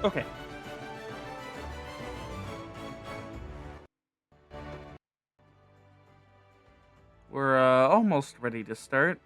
Okay. We're almost ready to start.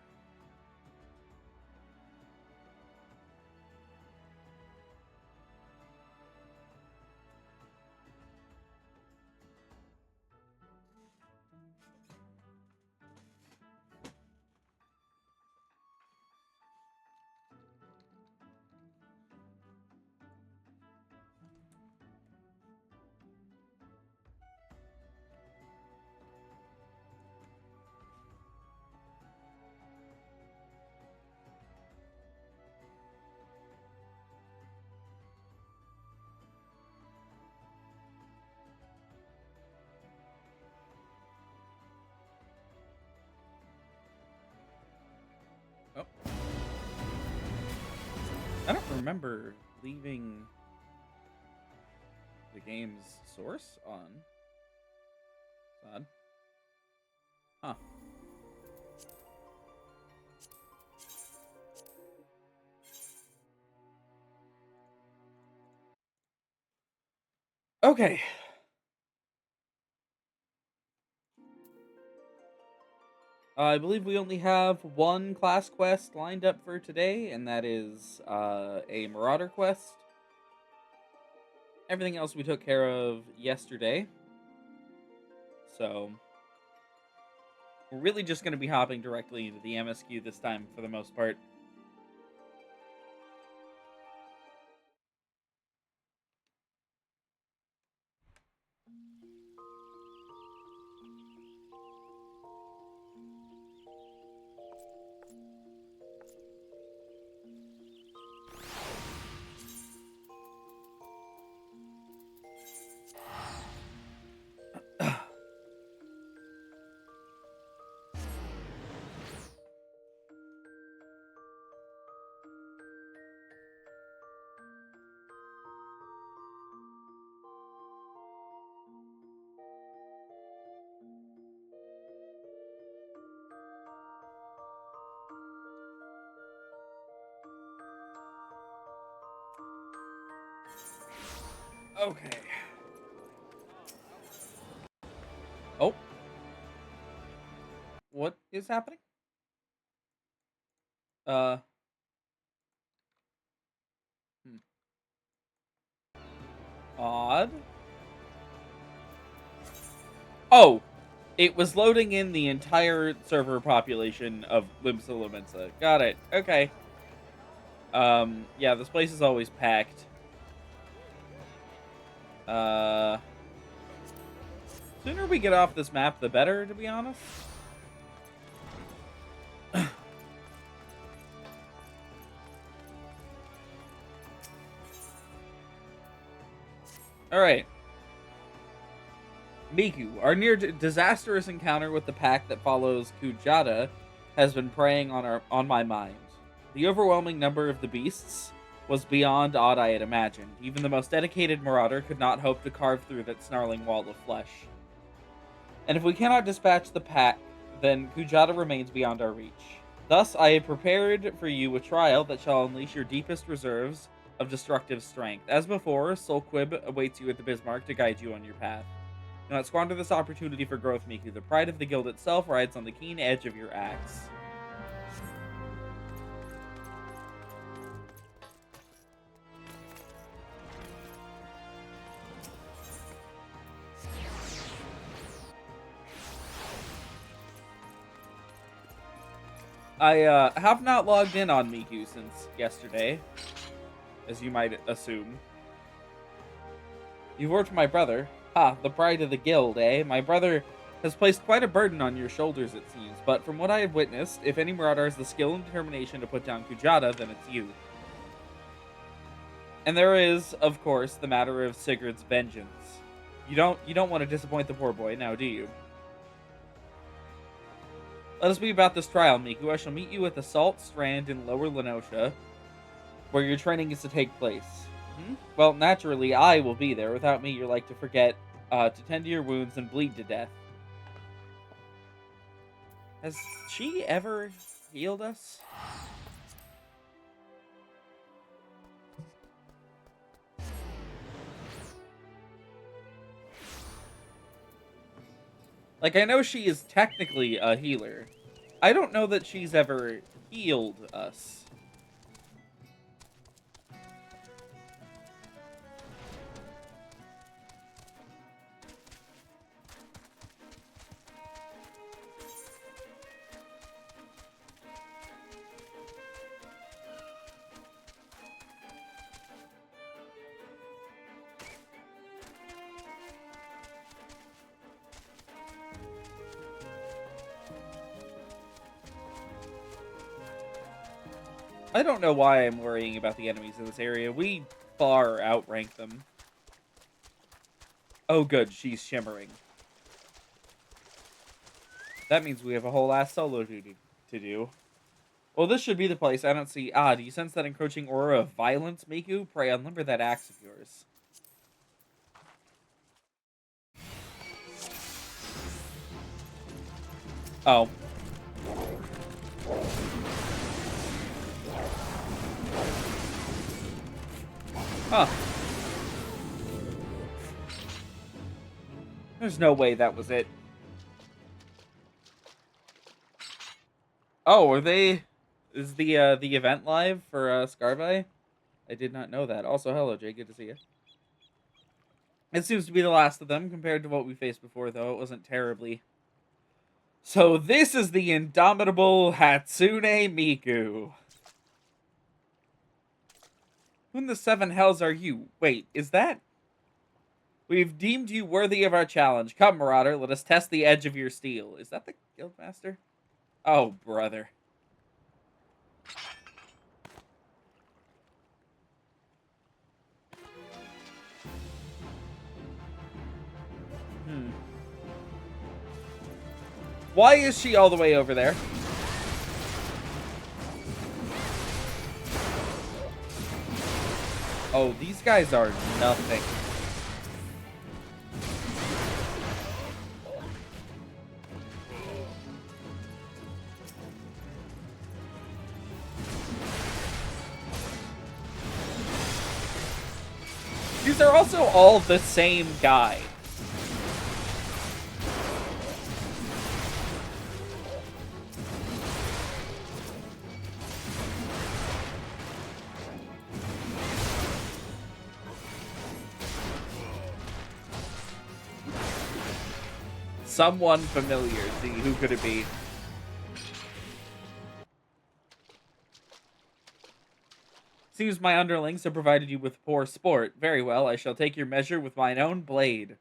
Oh, I don't remember leaving the game's source on. It's odd. Huh. Okay. I believe we only have one class quest lined up for today, and that is a Marauder quest. Everything else we took care of yesterday. So, we're really just going to be hopping directly into the MSQ this time for the most part. Okay. Oh. What is happening? Uh. Odd. Oh, it was loading in the entire server population of Limsa Lomensa. Got it. Okay. Yeah, this place is always packed. Sooner we get off this map, the better, to be honest. Alright. Miku, our near disastrous encounter with the pack that follows Kujata has been preying on my mind. The overwhelming number of the beasts was beyond aught I had imagined. Even the most dedicated marauder could not hope to carve through that snarling wall of flesh. And if we cannot dispatch the pack, then Kujata remains beyond our reach. Thus, I have prepared for you a trial that shall unleash your deepest reserves of destructive strength. As before, Solquib awaits you at the Bismarck to guide you on your path. Do not squander this opportunity for growth, Miku. The pride of the guild itself rides on the keen edge of your axe. I have not logged in on Miku since yesterday, as you might assume. You've worked for my brother. Ha, the pride of the guild, eh? My brother has placed quite a burden on your shoulders, it seems, but from what I have witnessed, if any marauder has the skill and determination to put down Kujata, then it's you. And there is, of course, the matter of Sigurd's vengeance. You don't want to disappoint the poor boy, now do you? Let us be about this trial, Miku. I shall meet you at the Salt Strand in Lower Lenosha, where your training is to take place. Well, naturally, I will be there. Without me, you're like to forget to tend to your wounds and bleed to death. Has she ever healed us? Like, I know she is technically a healer. I don't know that she's ever healed us. I don't know why I'm worrying about the enemies in this area. We far outrank them. Oh, good. She's shimmering. That means we have a whole ass solo duty to do. Well, this should be the place. I don't see... Ah, do you sense that encroaching aura of violence, Miku? Pray, unlimber that axe of yours. Oh. Huh. There's no way that was it. Oh, are they... Is the event live for Scarvi? I did not know that. Also, hello, Jay. Good to see you. It seems to be the last of them compared to what we faced before, though. It wasn't terribly. So this is the indomitable Hatsune Miku. Who in the seven hells are you? Wait, is that... We've deemed you worthy of our challenge. Come, Marauder, let us test the edge of your steel. Is that the Guildmaster? Oh, brother. Why is she all the way over there? Oh, these guys are nothing. These are also all the same guy. Someone familiar. See, who could it be? Seems my underlings have provided you with poor sport. Very well, I shall take your measure with mine own blade.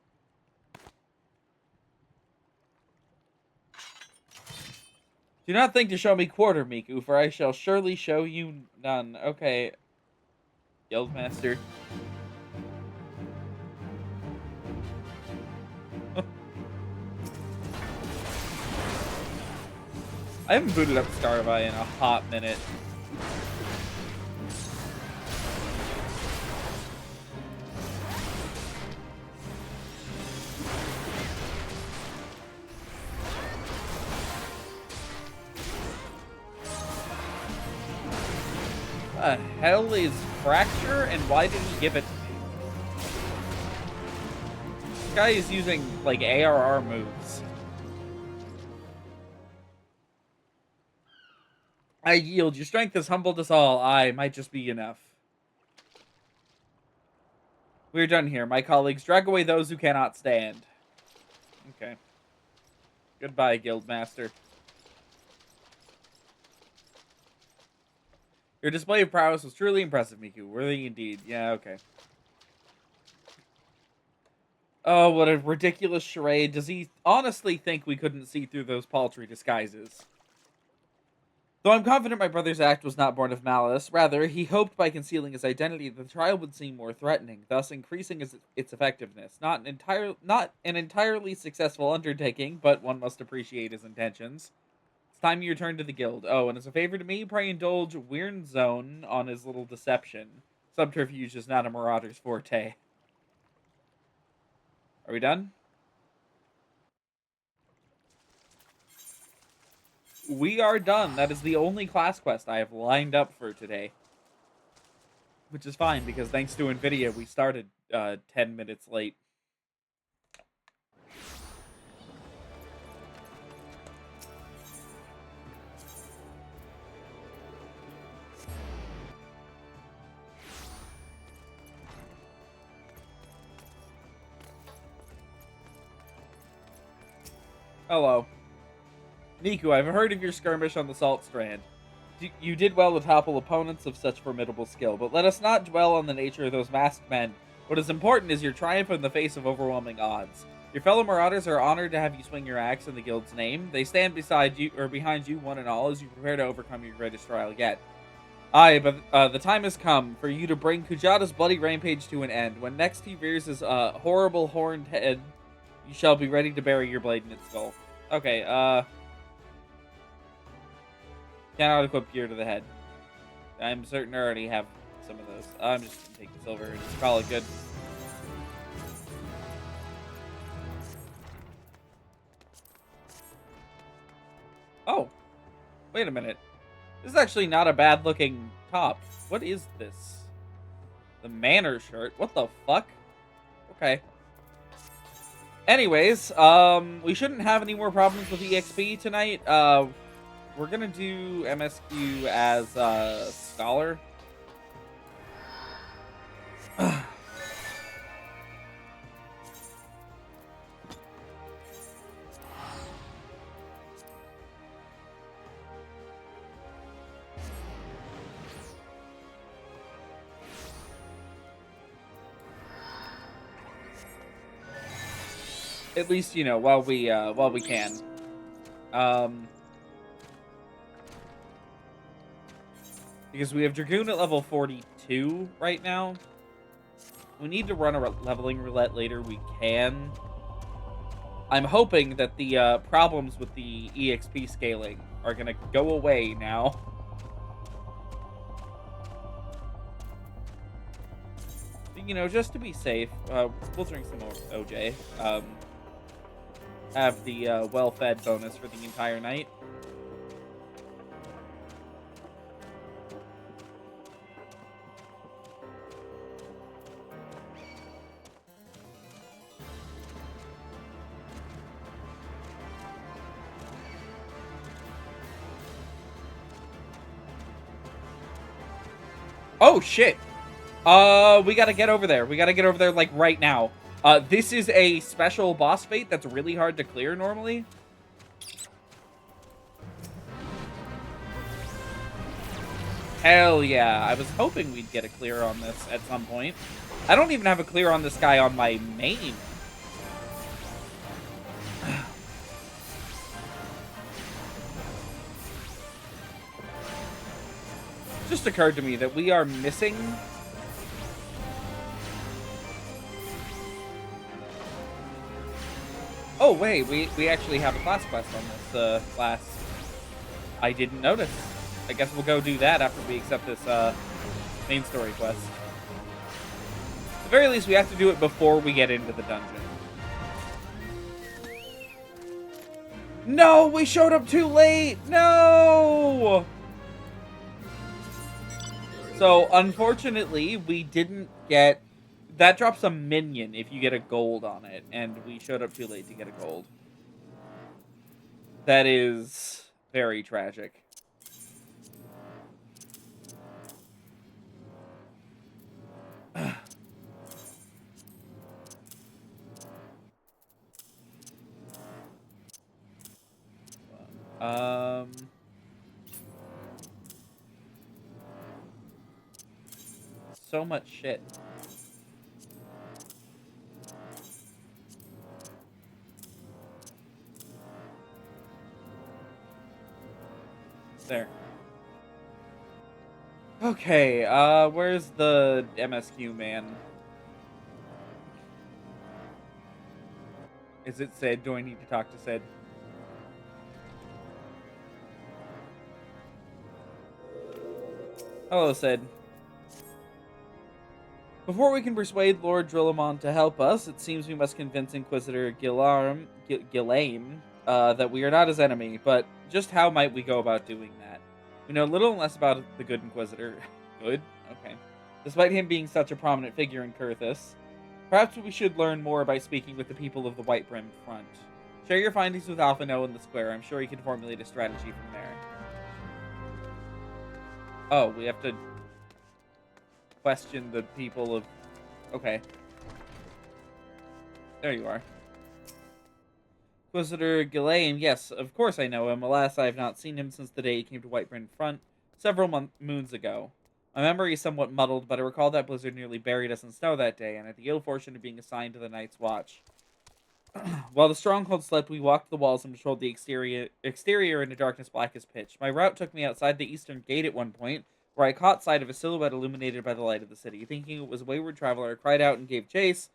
Do not think to show me quarter, Miku, for I shall surely show you none. Okay. Guildmaster. I haven't booted up Scarvi in a hot minute. What the hell is Fracture, and why did he give it to me? This guy is using, like, ARR moves. I yield. Your strength has humbled us all. I might just be enough. We're done here. My colleagues, drag away those who cannot stand. Okay. Goodbye, Guildmaster. Your display of prowess was truly impressive, Miku. Worthy indeed. Yeah, okay. Oh, what a ridiculous charade. Does he honestly think we couldn't see through those paltry disguises? Though I'm confident my brother's act was not born of malice, rather, he hoped by concealing his identity the trial would seem more threatening, thus increasing its effectiveness. Not an entirely successful undertaking, but one must appreciate his intentions. It's time you return to the guild. Oh, and as a favor to me, pray indulge Weird Zone on his little deception. Subterfuge is not a marauder's forte. Are we done? We are done. That is the only class quest I have lined up for today. Which is fine, because thanks to NVIDIA, we started 10 minutes late. Hello. Niku, I've heard of your skirmish on the Salt Strand. You did well to topple opponents of such formidable skill, but let us not dwell on the nature of those masked men. What is important is your triumph in the face of overwhelming odds. Your fellow Marauders are honored to have you swing your axe in the guild's name. They stand beside you, or behind you, one and all, as you prepare to overcome your greatest trial yet. Aye, but the time has come for you to bring Kujata's bloody rampage to an end. When next he rears his horrible horned head, you shall be ready to bury your blade in its skull. Okay, cannot equip gear to the head. I'm certain I already have some of those. I'm just gonna take the silver and just call it good. Oh, wait a minute. This is actually not a bad looking top. What is this? The Manor shirt? What the fuck? Okay. Anyways, we shouldn't have any more problems with EXP tonight. We're gonna do MSQ as Scholar. At least, you know, while we can. Because we have Dragoon at level 42 right now. We need to run a leveling roulette later. We can. I'm hoping that the problems with the EXP scaling are going to go away now. You know, just to be safe, we'll drink some more OJ. Have the well-fed bonus for the entire night. Oh, shit! We gotta get over there. We gotta get over there, like, right now. This is a special boss fight that's really hard to clear normally. Hell yeah. I was hoping we'd get a clear on this at some point. I don't even have a clear on this guy on my main. Just occurred to me that we are missing... Oh, wait, we actually have a class quest on this class. I didn't notice. I guess we'll go do that after we accept this main story quest. At the very least, we have to do it before we get into the dungeon. No, we showed up too late! No! So, unfortunately, we didn't get... That drops a minion if you get a gold on it, and we showed up too late to get a gold. That is very tragic. So much shit. There. Okay, where's the MSQ man? Is it Sid? Do I need to talk to Sid? Hello, Sid. Before we can persuade Lord Drillamon to help us, it seems we must convince Inquisitor Gilame that we are not his enemy, but just how might we go about doing that? We know little and less about the good Inquisitor. Good? Okay. Despite him being such a prominent figure in Kurthus, perhaps we should learn more by speaking with the people of the White Brimmed Front. Share your findings with Alphino in the square. I'm sure he can formulate a strategy from there. Oh, we have to question the people of... Okay. There you are. Inquisitor Ghislaine, yes, of course I know him. Alas, I have not seen him since the day he came to Whiteburn Front several moons ago. My memory is somewhat muddled, but I recall that blizzard nearly buried us in snow that day, and I had the ill fortune of being assigned to the Night's Watch. While the stronghold slept, we walked the walls and patrolled the exterior in a darkness black as pitch. My route took me outside the eastern gate at one point, where I caught sight of a silhouette illuminated by the light of the city. Thinking it was a wayward traveler, I cried out and gave chase,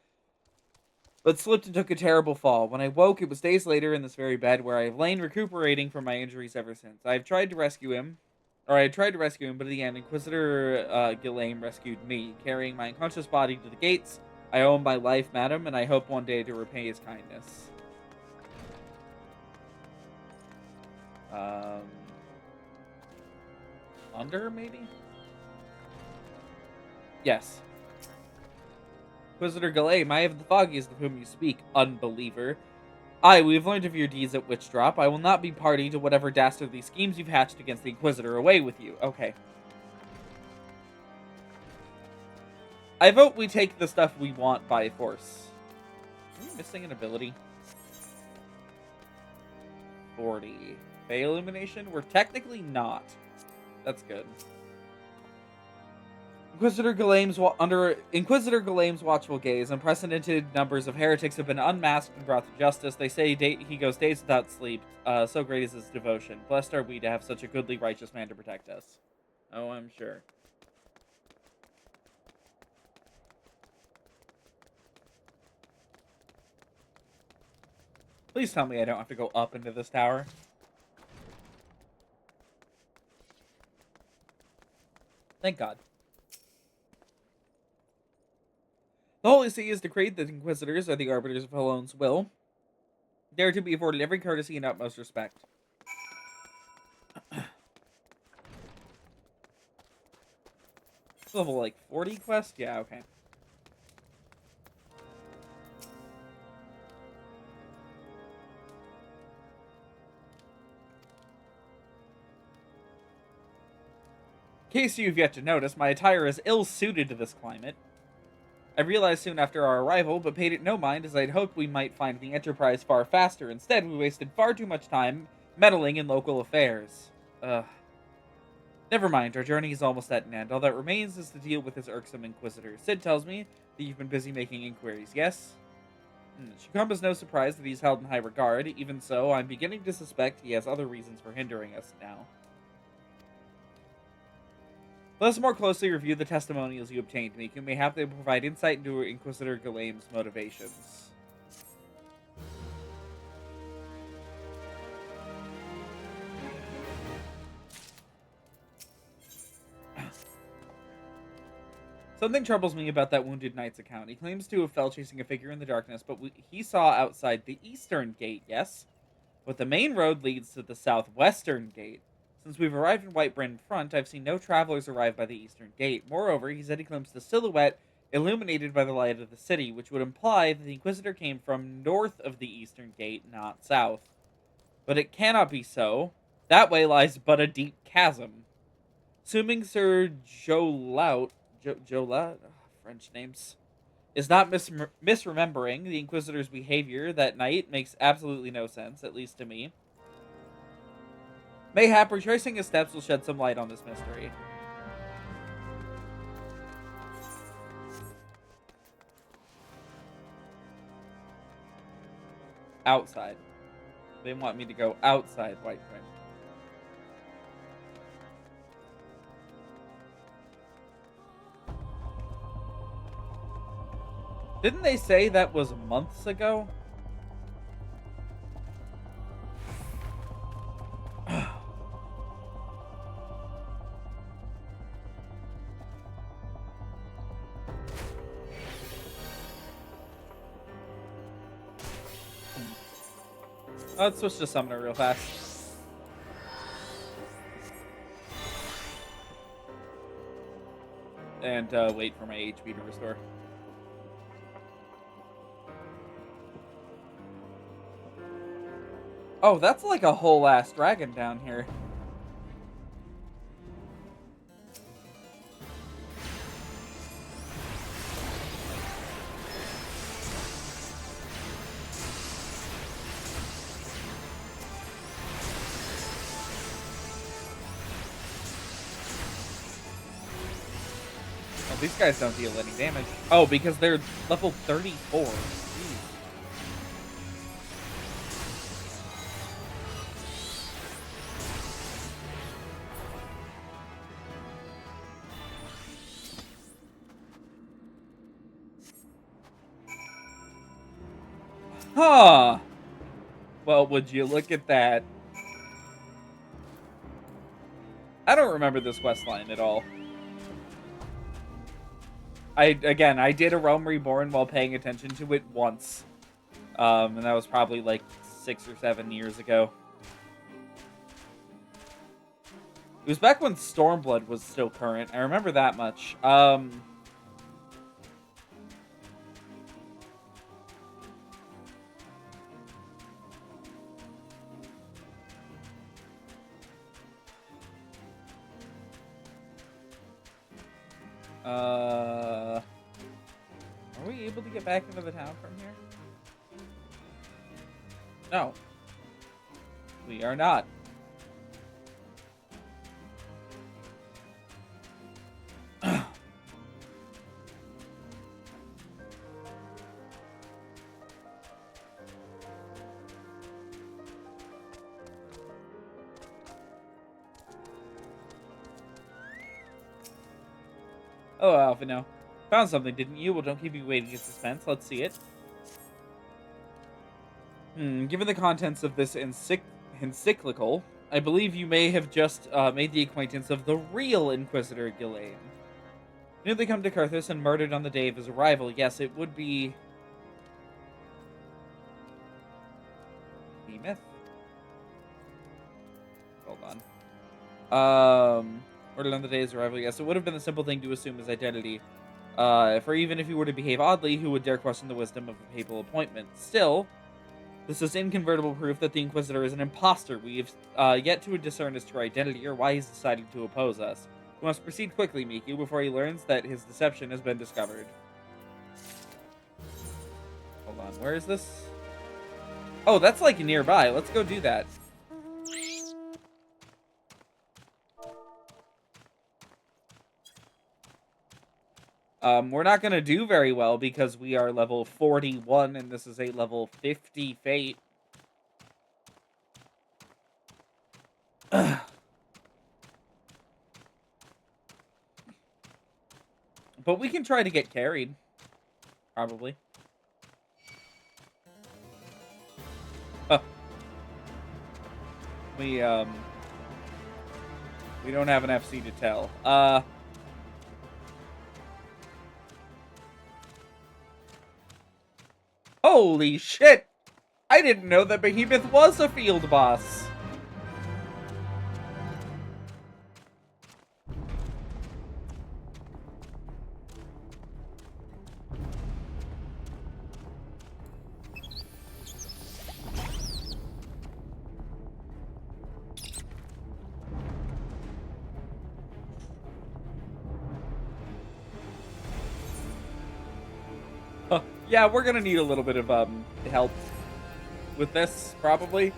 but slipped and took a terrible fall. When I woke, it was days later in this very bed, where I have lain recuperating from my injuries ever since. I had tried to rescue him, but in the end, Inquisitor Ghislaine rescued me, carrying my unconscious body to the gates. I owe him my life, madam, and I hope one day to repay his kindness. Under, maybe? Yes. Inquisitor Ghislaine, I have the foggiest of whom you speak, unbeliever. Aye, we have learned of your deeds at Witchdrop. I will not be party to whatever dastardly schemes you've hatched against the Inquisitor. Away with you. Okay. I vote we take the stuff we want by force. Are we missing an ability? 40. Fey Illumination? We're technically not. That's good. Under Inquisitor Ghislaine's watchful gaze, unprecedented numbers of heretics have been unmasked and brought to justice. They say he goes days without sleep. So great is his devotion. Blessed are we to have such a goodly, righteous man to protect us. Oh, I'm sure. Please tell me I don't have to go up into this tower. Thank God. The Holy See has decreed that Inquisitors are the arbiters of Halone's will. They are to be afforded every courtesy and utmost respect. Level, like, 40 quest? Yeah, okay. In case you've yet to notice, my attire is ill-suited to this climate. I realized soon after our arrival, but paid it no mind, as I'd hoped we might find the Enterprise far faster. Instead, we wasted far too much time meddling in local affairs. Never mind, our journey is almost at an end. All that remains is to deal with this irksome Inquisitor. Sid tells me that you've been busy making inquiries, yes? It should come as no surprise that he's held in high regard. Even so, I'm beginning to suspect he has other reasons for hindering us now. Let us more closely review the testimonials you obtained, Miku. Mayhap they will provide insight into Inquisitor Ghislaine's motivations. Something troubles me about that Wounded Knight's account. He claims to have fell chasing a figure in the darkness, but he saw outside the eastern gate, yes? But the main road leads to the southwestern gate. Since we've arrived in Whiteburn Front, I've seen no travelers arrive by the eastern gate. Moreover, he said he glimpsed a silhouette illuminated by the light of the city, which would imply that the Inquisitor came from north of the eastern gate, not south. But it cannot be so. That way lies but a deep chasm. Assuming Sir Jolaut, French names, is not misremembering, the Inquisitor's behavior that night makes absolutely no sense, at least to me. Mayhap retracing his steps will shed some light on this mystery. Outside. They want me to go outside Whiteburn. Didn't they say that was months ago? Let's switch to Summoner real fast. And wait for my HP to restore. Oh, that's like a whole ass dragon down here. These guys don't deal any damage. Oh, because they're level 34. Jeez. Huh. Well, would you look at that? I don't remember this quest line at all. I did a Realm Reborn while paying attention to it once. And that was probably like 6 or 7 years ago. It was back when Stormblood was still current. I remember that much. Are we able to get back into the town from here? No. We are not. Oh, Alphino. Found something, didn't you? Well, don't keep me waiting in suspense. Let's see it. Given the contents of this encyclical, I believe you may have just made the acquaintance of the real Inquisitor Ghislaine. Newly come to Carthus and murdered on the day of his arrival. Yes, it would be... Myth. Hold on. Murdered on the day of his arrival. Yes, it would have been the simple thing to assume his identity. For even if he were to behave oddly, who would dare question the wisdom of a papal appointment? Still, this is incontrovertible proof that the Inquisitor is an imposter. We've yet to discern his true identity or why he's decided to oppose us. We must proceed quickly, Miku, before he learns that his deception has been discovered. Hold on, where is this? Oh, that's like nearby. Let's go do that. We're not going to do very well because we are level 41 and this is a level 50 fate. But we can try to get carried. Probably. We don't have an FC to tell. Holy shit! I didn't know that Behemoth was a field boss. Yeah, we're gonna need a little bit of help with this, probably.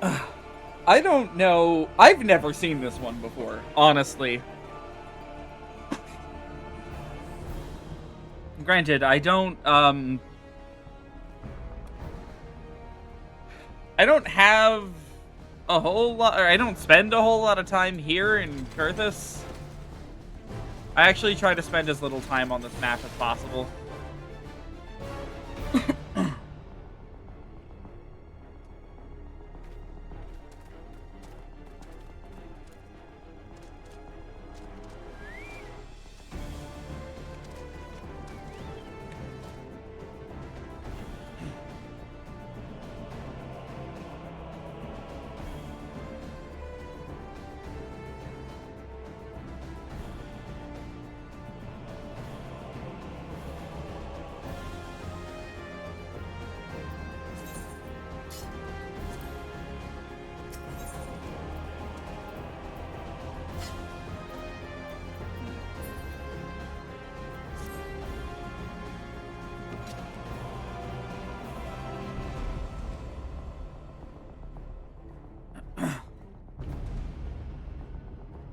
I don't know. I've never seen this one before, honestly. Granted, I don't have a whole lot, or I don't spend a whole lot of time here in Carthus. I actually try to spend as little time on this map as possible.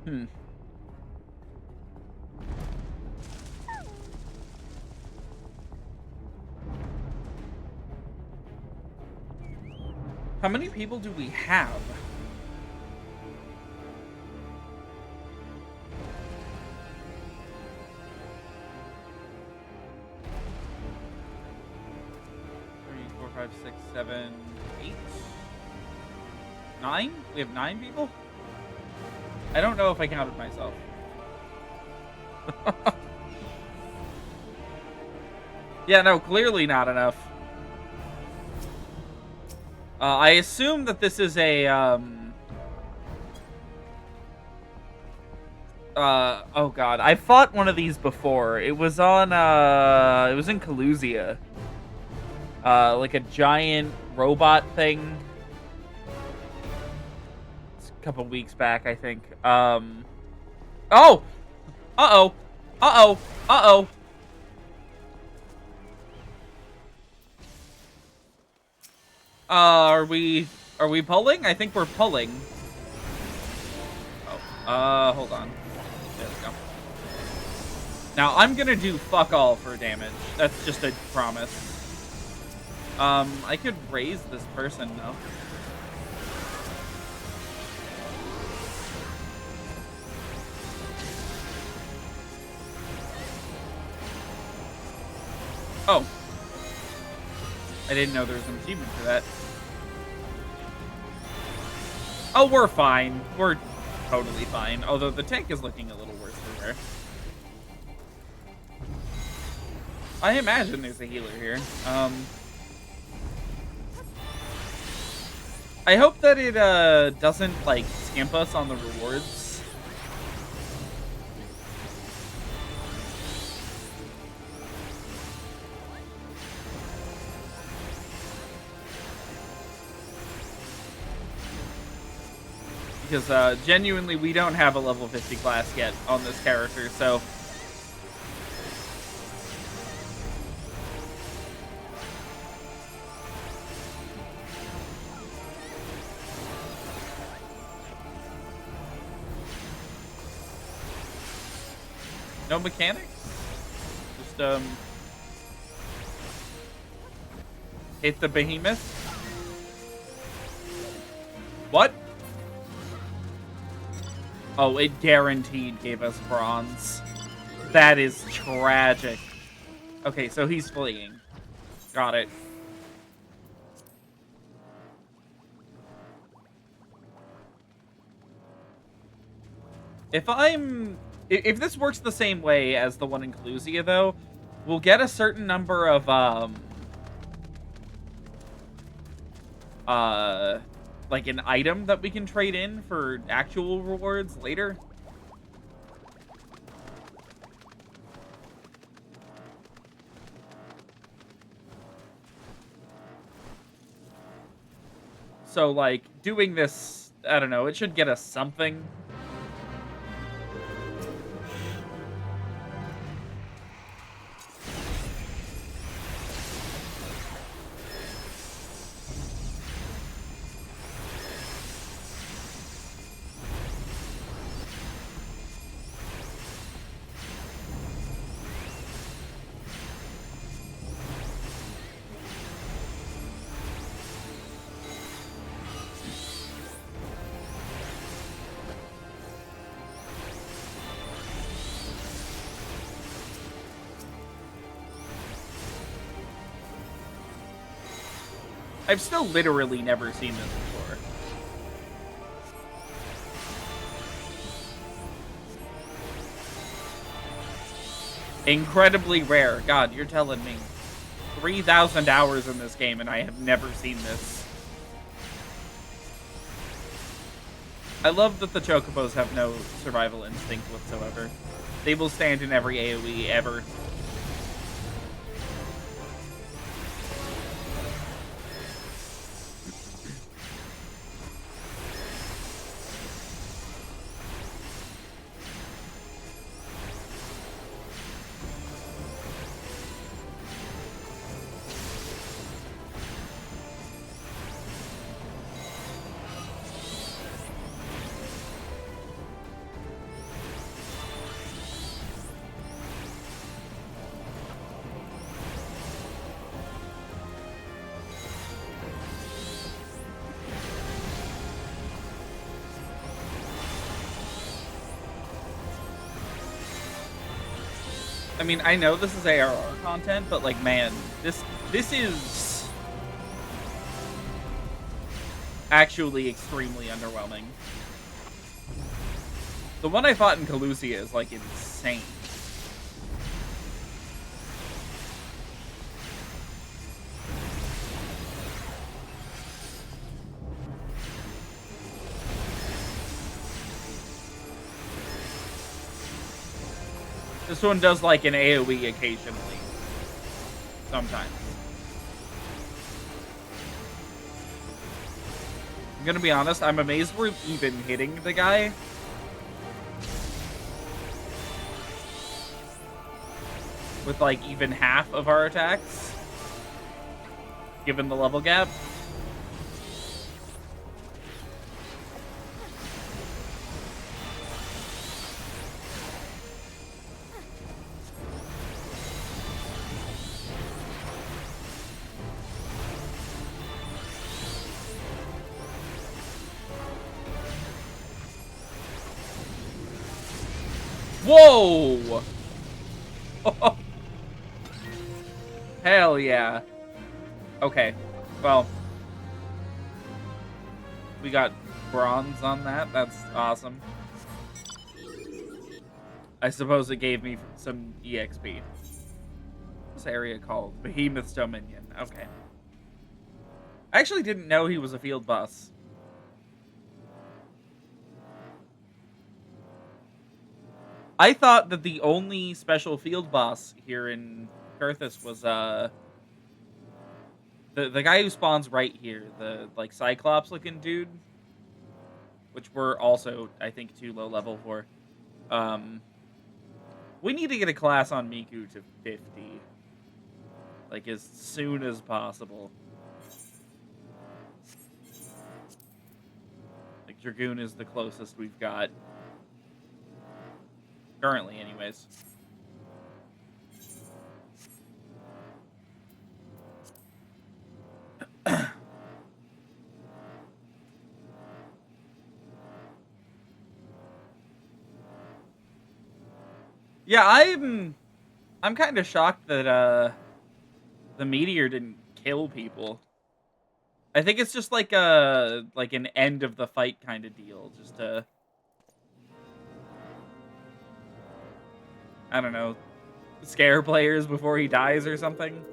Hmm. How many people do we have? Three, four, five, six, seven, 8, 9? We have 9 people? I don't know if I counted myself. Yeah, no, clearly not enough. I assume that this is a, oh god, I fought one of these before. It was on, it was in Coluzia. Like a giant robot thing. It's a couple weeks back, I think. Oh! Uh-oh! Uh-oh! Uh-oh! Are we pulling? I think we're pulling. Oh, hold on. There we go. Now, I'm gonna do fuck all for damage. That's just a promise. I could raise this person, though. Oh. I didn't know there was an achievement for that. Oh, we're fine. We're totally fine. Although the tank is looking a little worse for wear. I imagine there's a healer here. I hope that it doesn't like skimp us on the rewards. Because genuinely we don't have a level 50 class yet on this character, so no mechanics? Just hit the behemoth? What? Oh, it guaranteed gave us bronze. That is tragic. Okay, so he's fleeing. Got it. If this works the same way as the one in Coluzia, though, we'll get a certain number of, like an item that we can trade in for actual rewards later. So, like, doing this, I don't know, it should get us something. I've still literally never seen this before. Incredibly rare. God, you're telling me. 3,000 hours in this game and I have never seen this. I love that the Chocobos have no survival instinct whatsoever. They will stand in every AoE ever. I mean, I know this is ARR content, but like, man, this is actually extremely underwhelming. The one I fought in Calusia is like insane. This one does like an AoE occasionally. Sometimes. I'm gonna be honest, I'm amazed we're even hitting the guy. With like even half of our attacks. Given the level gap. Whoa! Hell yeah. Okay, well. We got bronze on that. That's awesome. I suppose it gave me some EXP. This area called Behemoth's Dominion. Okay. I actually didn't know he was a field boss. I thought that the only special field boss here in Kurthus was the guy who spawns right here, the like Cyclops looking dude, which we're also I think too low level for. We need to get a class on Miku to 50, like as soon as possible. Like Dragoon is the closest we've got. Currently, anyways. Yeah, I'm kind of shocked that the meteor didn't kill people. I think it's just like an end of the fight kind of deal, just to I don't know, scare players before he dies or something.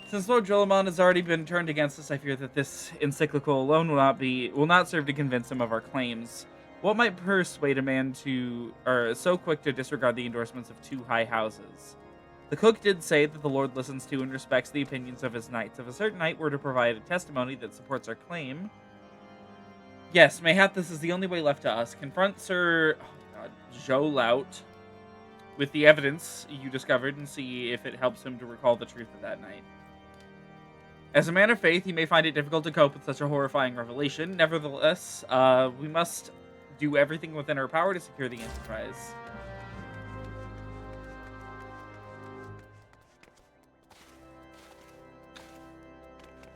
Since Lord Jolamon has already been turned against us, I fear that this encyclical alone will not serve to convince him of our claims. What might persuade a man so quick to disregard the endorsements of two high houses? The cook did say that the Lord listens to and respects the opinions of his knights. If a certain knight were to provide a testimony that supports our claim, yes, mayhap this is the only way left to us. Confront Sir Zhou Laut with the evidence you discovered and see if it helps him to recall the truth of that night. As a man of faith, he may find it difficult to cope with such a horrifying revelation. Nevertheless, we must do everything within our power to secure the Enterprise.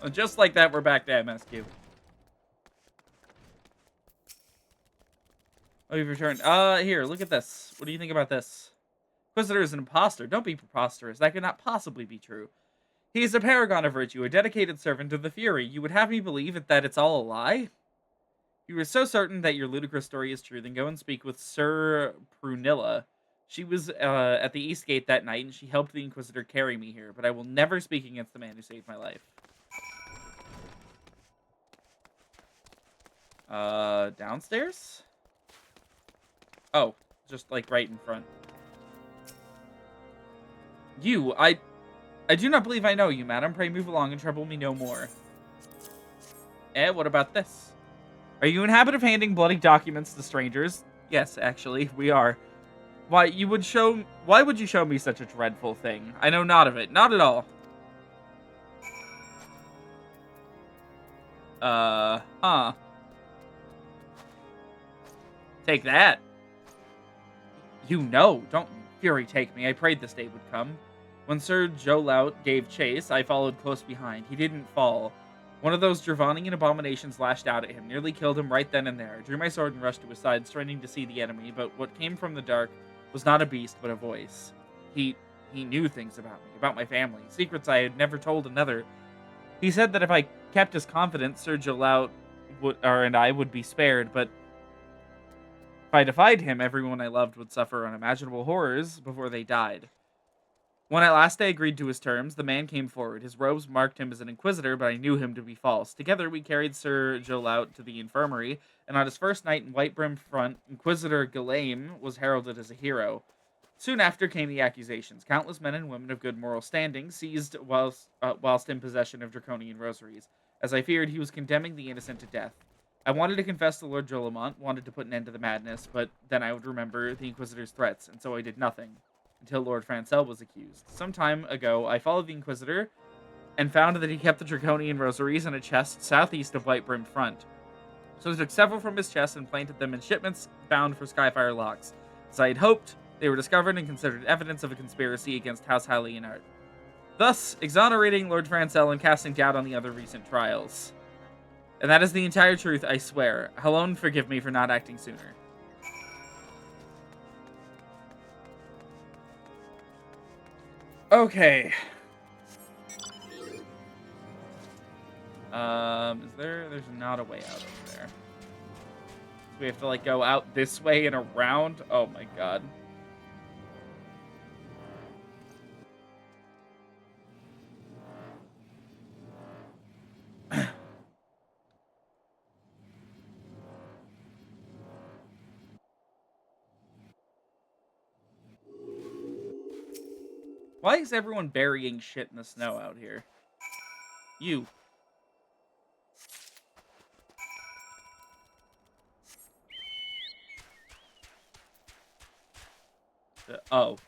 And just like that, we're back to MSQ. Oh, you've returned. Here, look at this. What do you think about this? Inquisitor is an imposter. Don't be preposterous. That could not possibly be true. He is a paragon of virtue, a dedicated servant of the Fury. You would have me believe that it's all a lie? You are so certain that your ludicrous story is true, then go and speak with Sir Prunilla. She was at the East Gate that night, and she helped the Inquisitor carry me here, but I will never speak against the man who saved my life. Downstairs? Oh, just like right in front. I do not believe I know you, madam. Pray move along and trouble me no more. What about this? Are you in habit of handing bloody documents to strangers? Yes, actually, we are. Why would you show me such a dreadful thing? I know not of it. Not at all. Huh. Take that. You know, don't Fury take me. I prayed this day would come. When Sir Zhou Laut gave chase, I followed close behind. He didn't fall. One of those Dravanian abominations lashed out at him, nearly killed him right then and there. I drew my sword and rushed to his side, straining to see the enemy, but what came from the dark was not a beast, but a voice. He knew things about me, about my family, secrets I had never told another. He said that if I kept his confidence, Sir Jalaut and I would be spared, but if I defied him, everyone I loved would suffer unimaginable horrors before they died. When at last I agreed to his terms, the man came forward. His robes marked him as an inquisitor, but I knew him to be false. Together we carried Sir Jolaut to the infirmary, and on his first night in White Brim Front, Inquisitor Ghislaine was heralded as a hero. Soon after came the accusations. Countless men and women of good moral standing seized whilst in possession of draconian rosaries. As I feared, he was condemning the innocent to death. I wanted to confess to Lord Jolamont, wanted to put an end to the madness, but then I would remember the Inquisitor's threats, and so I did nothing, until Lord Francel was accused. Some time ago, I followed the Inquisitor, and found that he kept the draconian rosaries in a chest southeast of White Brim Front. So I took several from his chest and planted them in shipments bound for Skyfire locks. As I had hoped, they were discovered and considered evidence of a conspiracy against House Hallionard, thus exonerating Lord Francel and casting doubt on the other recent trials. And that is the entire truth, I swear. Helone, forgive me for not acting sooner. Okay. There's not a way out over there. So we have to, like, go out this way and around? Oh my god. Why is everyone burying shit in the snow out here? You.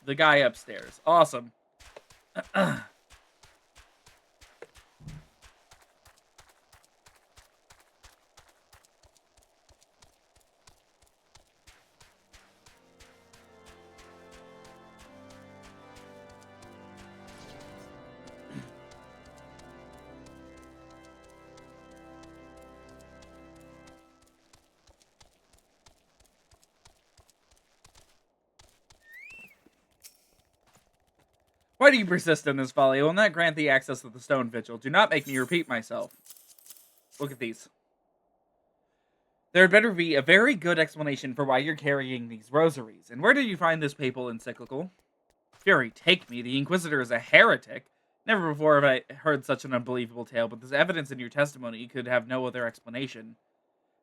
The guy upstairs. Awesome. Why do you persist in this folly? I will not grant thee access to the stone vigil. Do not make me repeat myself. Look at these. There had better be a very good explanation for why you're carrying these rosaries. And where did you find this papal encyclical? Fury, take me. The Inquisitor is a heretic. Never before have I heard such an unbelievable tale, but this evidence in your testimony could have no other explanation.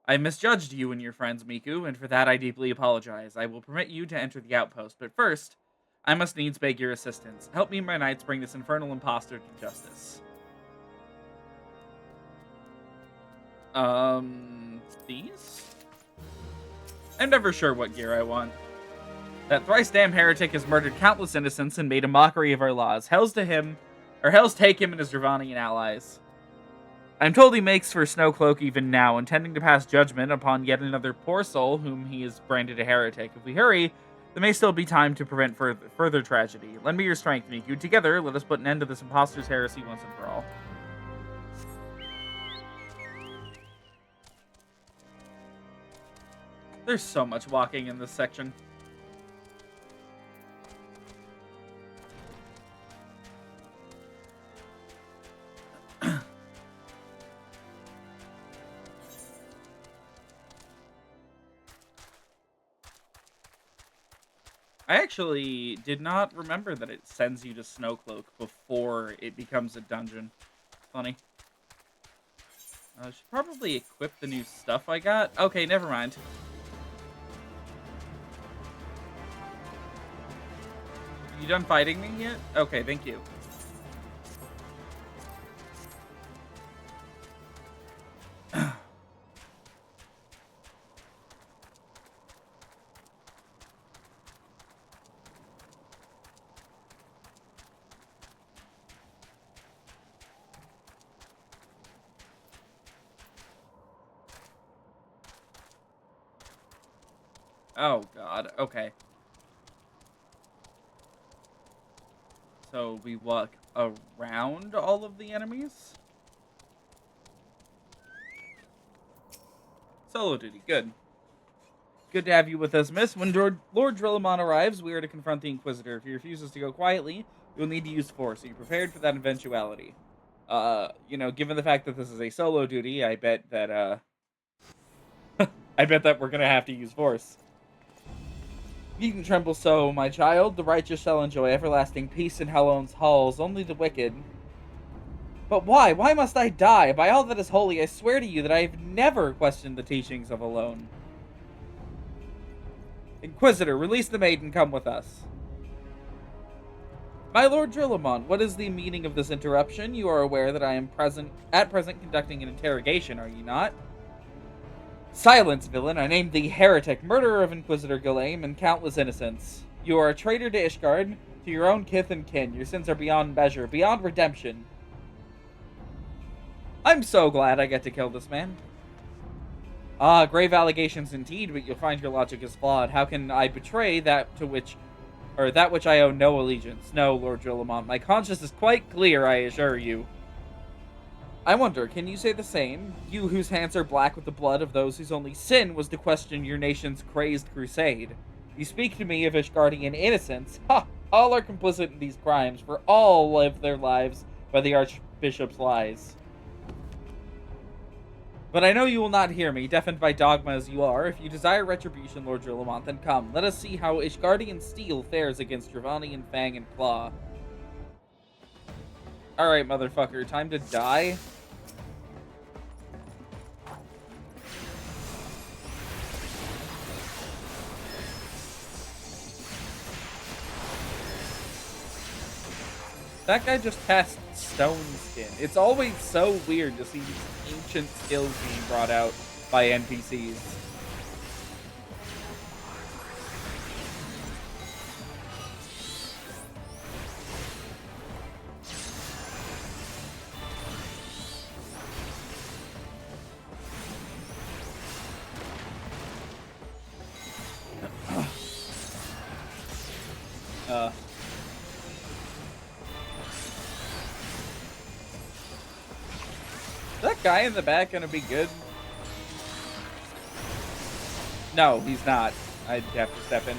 I misjudged you and your friends, Miku, and for that I deeply apologize. I will permit you to enter the outpost, but first, I must needs beg your assistance. Help me and my knights bring this infernal impostor to justice. These? I'm never sure what gear I want. That thrice-damned heretic has murdered countless innocents and made a mockery of our laws. Hell's take him and his Dravanian allies. I'm told he makes for Snowcloak even now, intending to pass judgment upon yet another poor soul whom he has branded a heretic. If we hurry, there may still be time to prevent further tragedy. Lend me your strength, Miku. Together, let us put an end to this impostor's heresy once and for all. There's so much walking in this section. I actually did not remember that it sends you to Snowcloak before it becomes a dungeon. Funny. I should probably equip the new stuff I got. Okay, never mind. You done fighting me yet? Okay, thank you. Oh, God. Okay. So we walk around all of the enemies? Solo duty. Good. Good to have you with us, miss. When Lord Drillamon arrives, we are to confront the Inquisitor. If he refuses to go quietly, we will need to use force. Are you prepared for that eventuality? Given the fact that this is a solo duty, I bet that we're gonna have to use force. You needn't tremble so, my child. The righteous shall enjoy everlasting peace in Hellon's halls. Only the wicked. But why? Why must I die? By all that is holy, I swear to you that I have never questioned the teachings of Alone. Inquisitor, release the maid and come with us. My Lord Drillamon, what is the meaning of this interruption? You are aware that I am at present conducting an interrogation, are you not? Silence, villain. I named thee heretic, murderer of Inquisitor Ghislaine and countless innocents. You are a traitor to Ishgard, to your own kith and kin. Your sins are beyond measure, beyond redemption. I'm so glad I get to kill this man. Ah, grave allegations indeed, but you'll find your logic is flawed. How can I betray that which I owe no allegiance? No, Lord Drillamont, my conscience is quite clear, I assure you. I wonder, can you say the same? You whose hands are black with the blood of those whose only sin was to question your nation's crazed crusade. You speak to me of Ishgardian innocence. Ha! All are complicit in these crimes, for all live their lives by the Archbishop's lies. But I know you will not hear me, deafened by dogma as you are. If you desire retribution, Lord Drillamont, then come. Let us see how Ishgardian steel fares against Dravanian fang and claw. Alright, motherfucker, time to die. That guy just cast Stone Skin. It's always so weird to see these ancient skills being brought out by NPCs. That guy in the back gonna be good? No, he's not. I'd have to step in.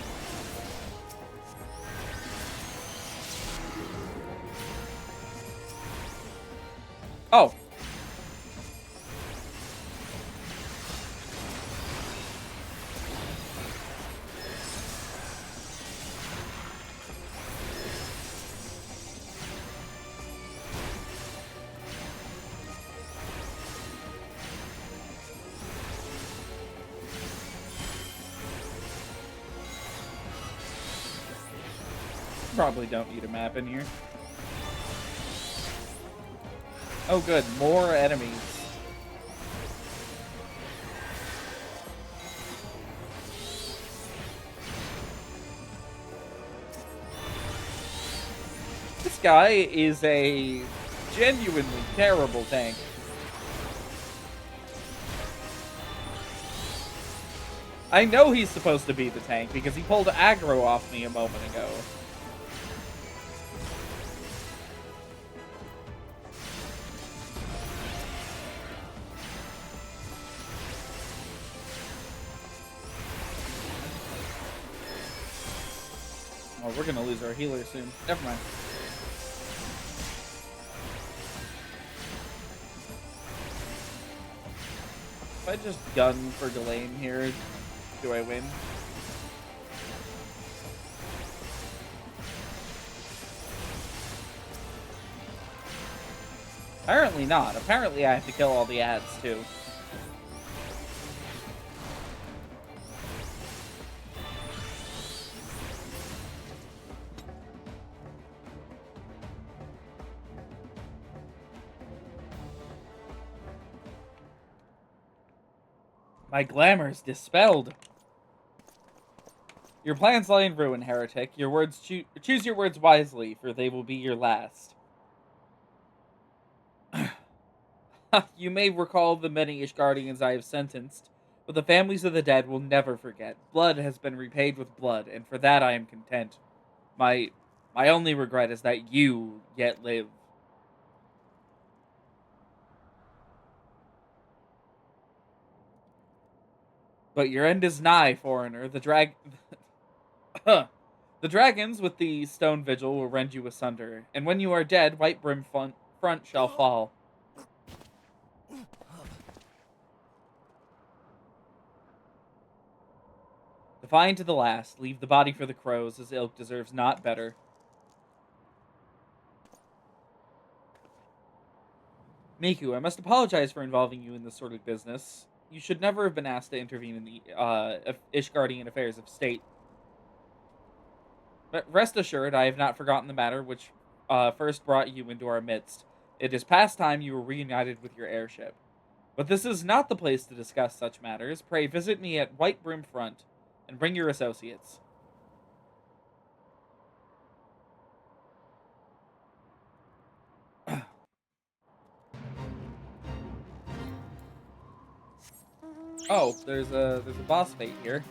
Oh. Probably don't need a map in here. Oh good, more enemies. This guy is a genuinely terrible tank. I know he's supposed to be the tank because he pulled aggro off me a moment ago. Oh, we're gonna lose our healer soon. Never mind. If I just gun for Ghislaine here, do I win? Apparently not. Apparently I have to kill all the ads too. My glamour's dispelled. Your plans lie in ruin, heretic. Your words choose your words wisely, for they will be your last. You may recall the many Ishgardians I have sentenced, but the families of the dead will never forget. Blood has been repaid with blood, and for that I am content. My only regret is that you yet live. But your end is nigh, foreigner. The dragons with the stone vigil will rend you asunder, and when you are dead, White Brim front shall fall. Defiant to the last, leave the body for the crows, his ilk deserves not better. Miku, I must apologize for involving you in this sort of business. You should never have been asked to intervene in the Ishgardian affairs of state. But rest assured, I have not forgotten the matter which first brought you into our midst. It is past time you were reunited with your airship. But this is not the place to discuss such matters. Pray visit me at White Brim Front, and bring your associates. Oh, there's a boss fight here.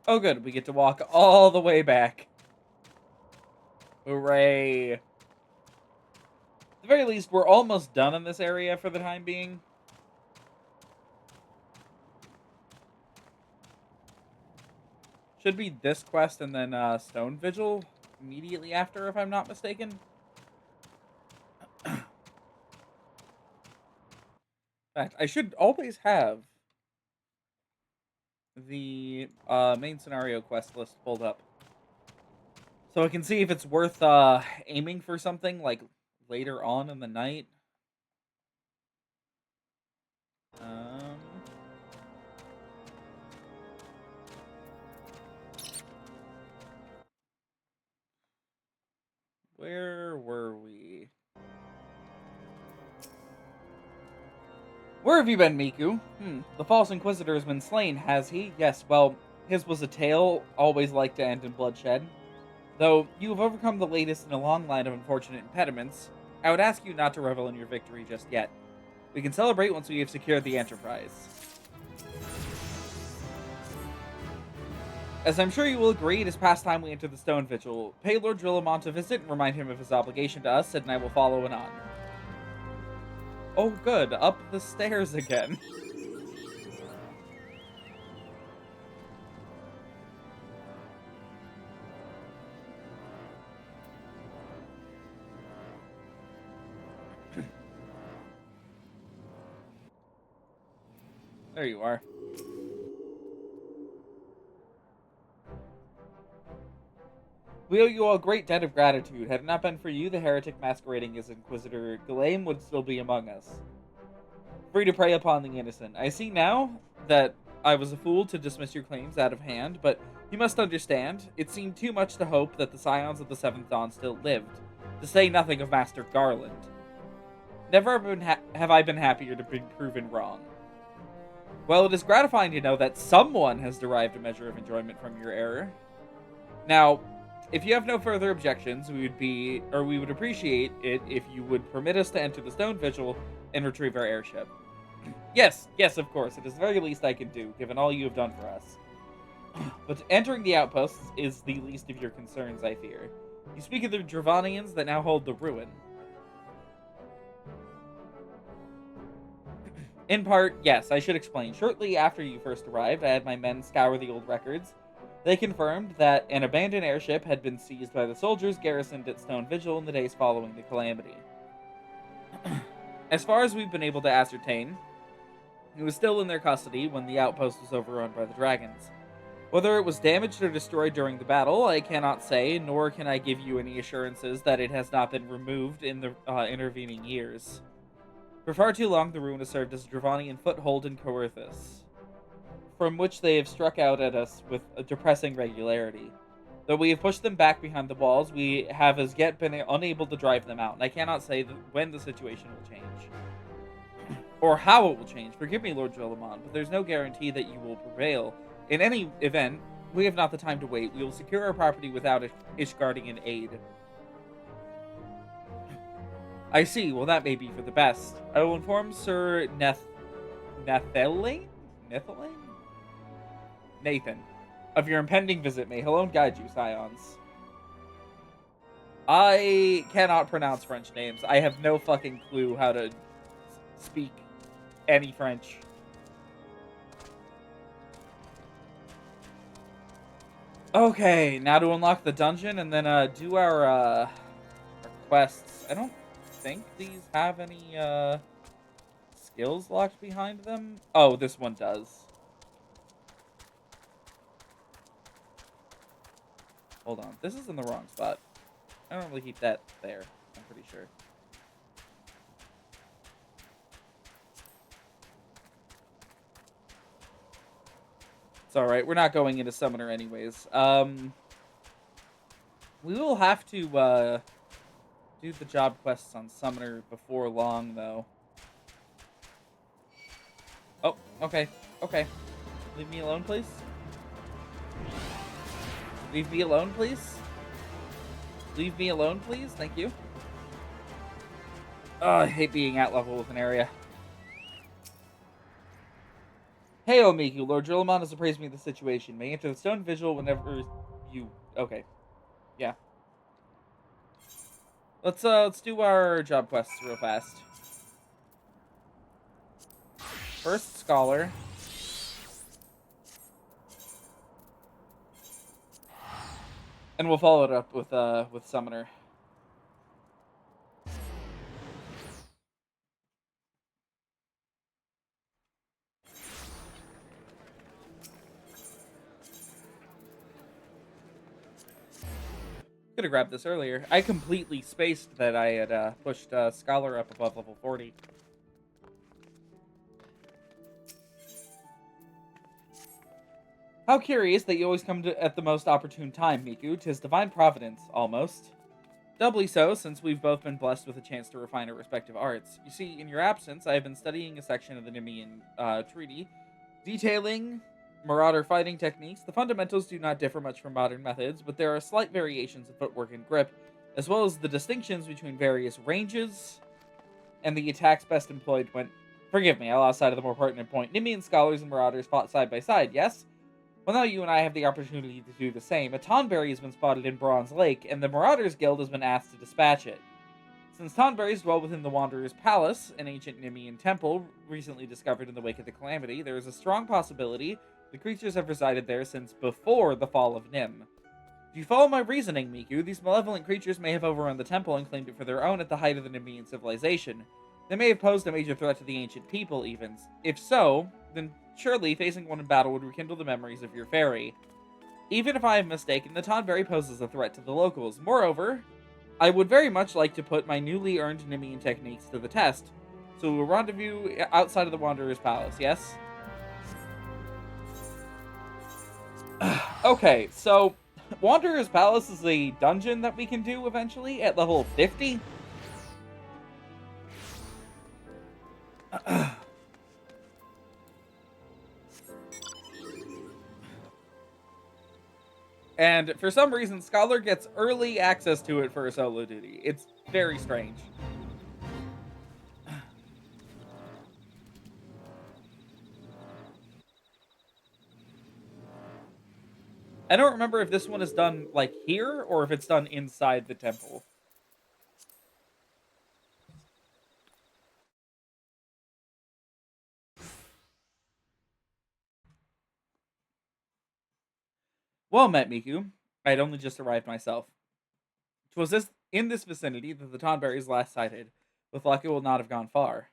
Oh, good. We get to walk all the way back. Hooray. At the very least, we're almost done in this area for the time being. Should be this quest and then Stone Vigil immediately after, if I'm not mistaken. In fact, I should always have the main scenario quest list pulled up, so I can see if it's worth aiming for something like later on in the night. Where were we? Where have you been, Miku? The false Inquisitor has been slain, has he? Yes, well, his was a tale always like to end in bloodshed. Though you have overcome the latest in a long line of unfortunate impediments, I would ask you not to revel in your victory just yet. We can celebrate once we have secured the Enterprise. As I'm sure you will agree, it is past time we enter the Stone Vigil. Pay Lord Drillamont a visit and remind him of his obligation to us, and I will follow anon. Oh good, up the stairs again. There you are. We owe you a great debt of gratitude. Had it not been for you, the heretic masquerading as Inquisitor Ghislaine would still be among us. Free to prey upon the innocent. I see now that I was a fool to dismiss your claims out of hand, but you must understand, it seemed too much to hope that the scions of the Seventh Dawn still lived, to say nothing of Master Garland. Never have I been happier to be proven wrong. Well, it is gratifying to know that someone has derived a measure of enjoyment from your error. Now, if you have no further objections, we would appreciate it if you would permit us to enter the Stone Vigil and retrieve our airship. Yes, of course. It is the very least I can do, given all you have done for us. But entering the outposts is the least of your concerns, I fear. You speak of the Dravanians that now hold the ruin. In part, yes, I should explain. Shortly after you first arrived, I had my men scour the old records. They confirmed that an abandoned airship had been seized by the soldiers garrisoned at Stone Vigil in the days following the calamity. As far as we've been able to ascertain, it was still in their custody when the outpost was overrun by the dragons. Whether it was damaged or destroyed during the battle, I cannot say, nor can I give you any assurances that it has not been removed in the intervening years. For far too long, the ruin has served as a Dravanian foothold in Coerthus, from which they have struck out at us with a depressing regularity. Though we have pushed them back behind the walls, we have as yet been unable to drive them out, and I cannot say when the situation will change. Or how it will change. Forgive me, Lord Drillamon, but there's no guarantee that you will prevail. In any event, we have not the time to wait. We will secure our property without Ishgardian aid. I see. Well, that may be for the best. I will inform Sir Nethelain? Nethelain? Nathan. Of your impending visit, may Helone guide you, Scions. I cannot pronounce French names. I have no fucking clue how to speak any French. Okay, now to unlock the dungeon and then do our quests. I don't think these have any skills locked behind them. Oh, this one does. Hold on, this is in the wrong spot. I don't really keep that there, I'm pretty sure. It's alright, we're not going into Summoner anyways. We will have to do the job quests on Summoner before long, though. Oh, okay, okay. Leave me alone, please. Leave me alone, please. Leave me alone, please. Thank you. Oh, I hate being at level with an area. Hey, Omiku, Lord Drillamon has appraised me of the situation. May enter the stone vigil whenever you... Okay. Yeah. Let's do our job quests real fast. First, Scholar. And we'll follow it up with Summoner. Could have grabbed this earlier. I completely spaced that I had pushed Scholar up above level 40. How curious that you always come to at the most opportune time, Miku. 'Tis divine providence, almost. Doubly so, since we've both been blessed with a chance to refine our respective arts. You see, in your absence, I have been studying a section of the Nemean Treaty, detailing Marauder fighting techniques. The fundamentals do not differ much from modern methods, but there are slight variations in footwork and grip, as well as the distinctions between various ranges and the attacks best employed when... Forgive me, I lost sight of the more pertinent point. Nemean scholars and Marauders fought side by side, yes? Well, now you and I have the opportunity to do the same. A Tonberry has been spotted in Bronze Lake, and the Marauders Guild has been asked to dispatch it. Since Tonberries dwell within the Wanderer's Palace, an ancient Nemean temple recently discovered in the wake of the Calamity, there is a strong possibility the creatures have resided there since before the fall of Nim. If you follow my reasoning, Miku, these malevolent creatures may have overrun the temple and claimed it for their own at the height of the Nemean civilization. They may have posed a major threat to the ancient people, even. If so, then surely facing one in battle would rekindle the memories of your fairy. Even if I am mistaken, the Tonberry poses a threat to the locals. Moreover, I would very much like to put my newly earned Nemean techniques to the test. So we'll rendezvous outside of the Wanderer's Palace, yes? Okay, so Wanderer's Palace is a dungeon that we can do eventually at level 50. And for some reason, Scholar gets early access to it for a solo duty. It's very strange. I don't remember if this one is done, like, here, or if it's done inside the temple. Well met, Miku. I had only just arrived myself. 'Twas in this vicinity that the Tonberries last sighted. With luck, it will not have gone far.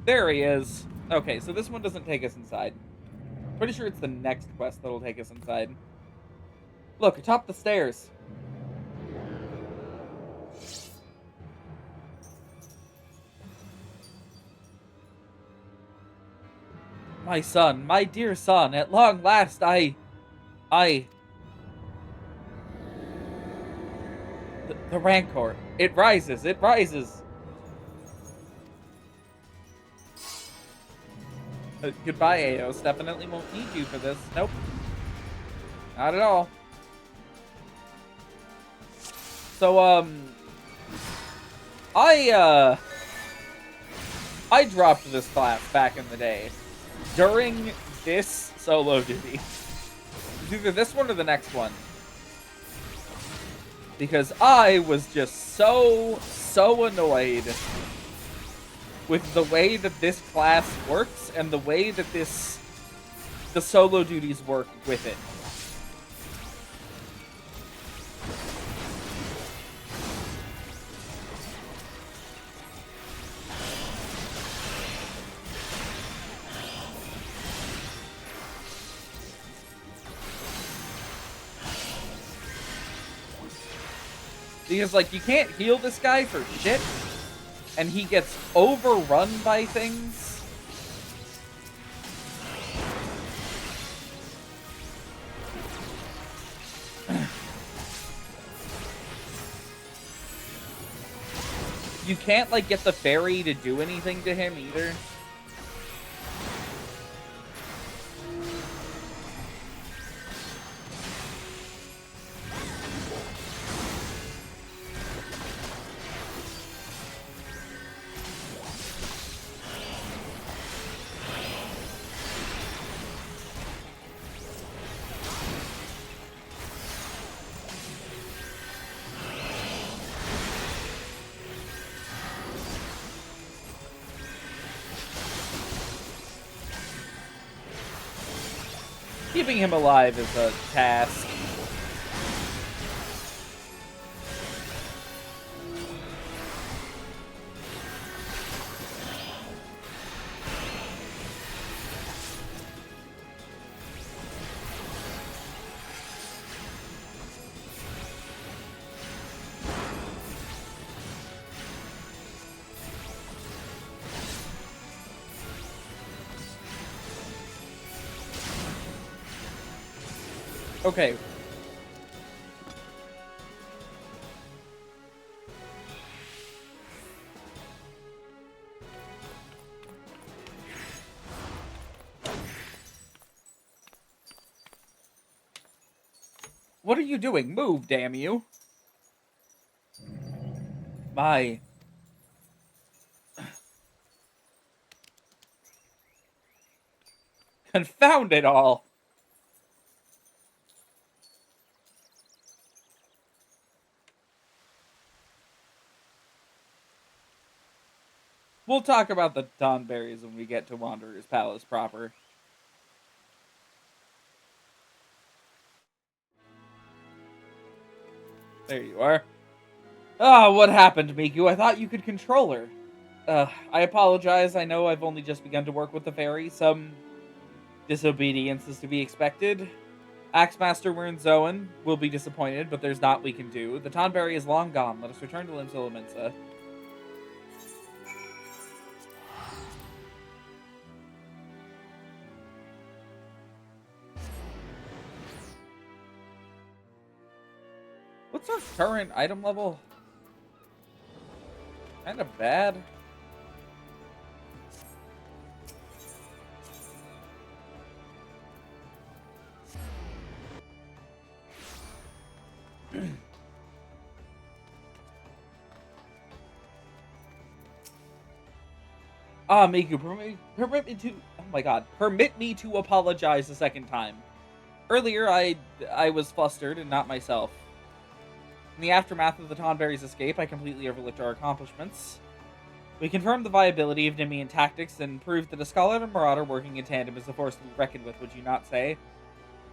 There he is. Okay, so this one doesn't take us inside. Pretty sure it's the next quest that'll take us inside. Look, atop the stairs. My son, my dear son, at long last the Rancor. It rises, it rises. Goodbye, Eos. Definitely won't need you for this. Nope. Not at all. So, I dropped this class back in the day during this solo duty. It's either this one or the next one. Because I was just so annoyed with the way that this class works and the way that the solo duties work with it. Because, like, you can't heal this guy for shit, and he gets overrun by things. You can't, like, get the fairy to do anything to him either. Keeping him alive is a task. Okay. What are you doing? Move, damn you. My. Confound it all. We'll talk about the Tonberries when we get to Wanderer's Palace proper. There you are. Ah, what happened, Miku? I thought you could control her. I apologize. I know I've only just begun to work with the fairy. Some disobedience is to be expected. Axemaster Wernzoen will be disappointed, but there's naught we can do. The Tonberry is long gone. Let us return to Limsa Lominsa. What's our current item level? Kind of bad. Miku, permit me to... Oh my god. Permit me to apologize a second time. Earlier, I was flustered and not myself. In the aftermath of the Tonberry's escape, I completely overlooked our accomplishments. We confirmed the viability of Nemean tactics and proved that a scholar and a marauder working in tandem is a force to be reckoned with, would you not say?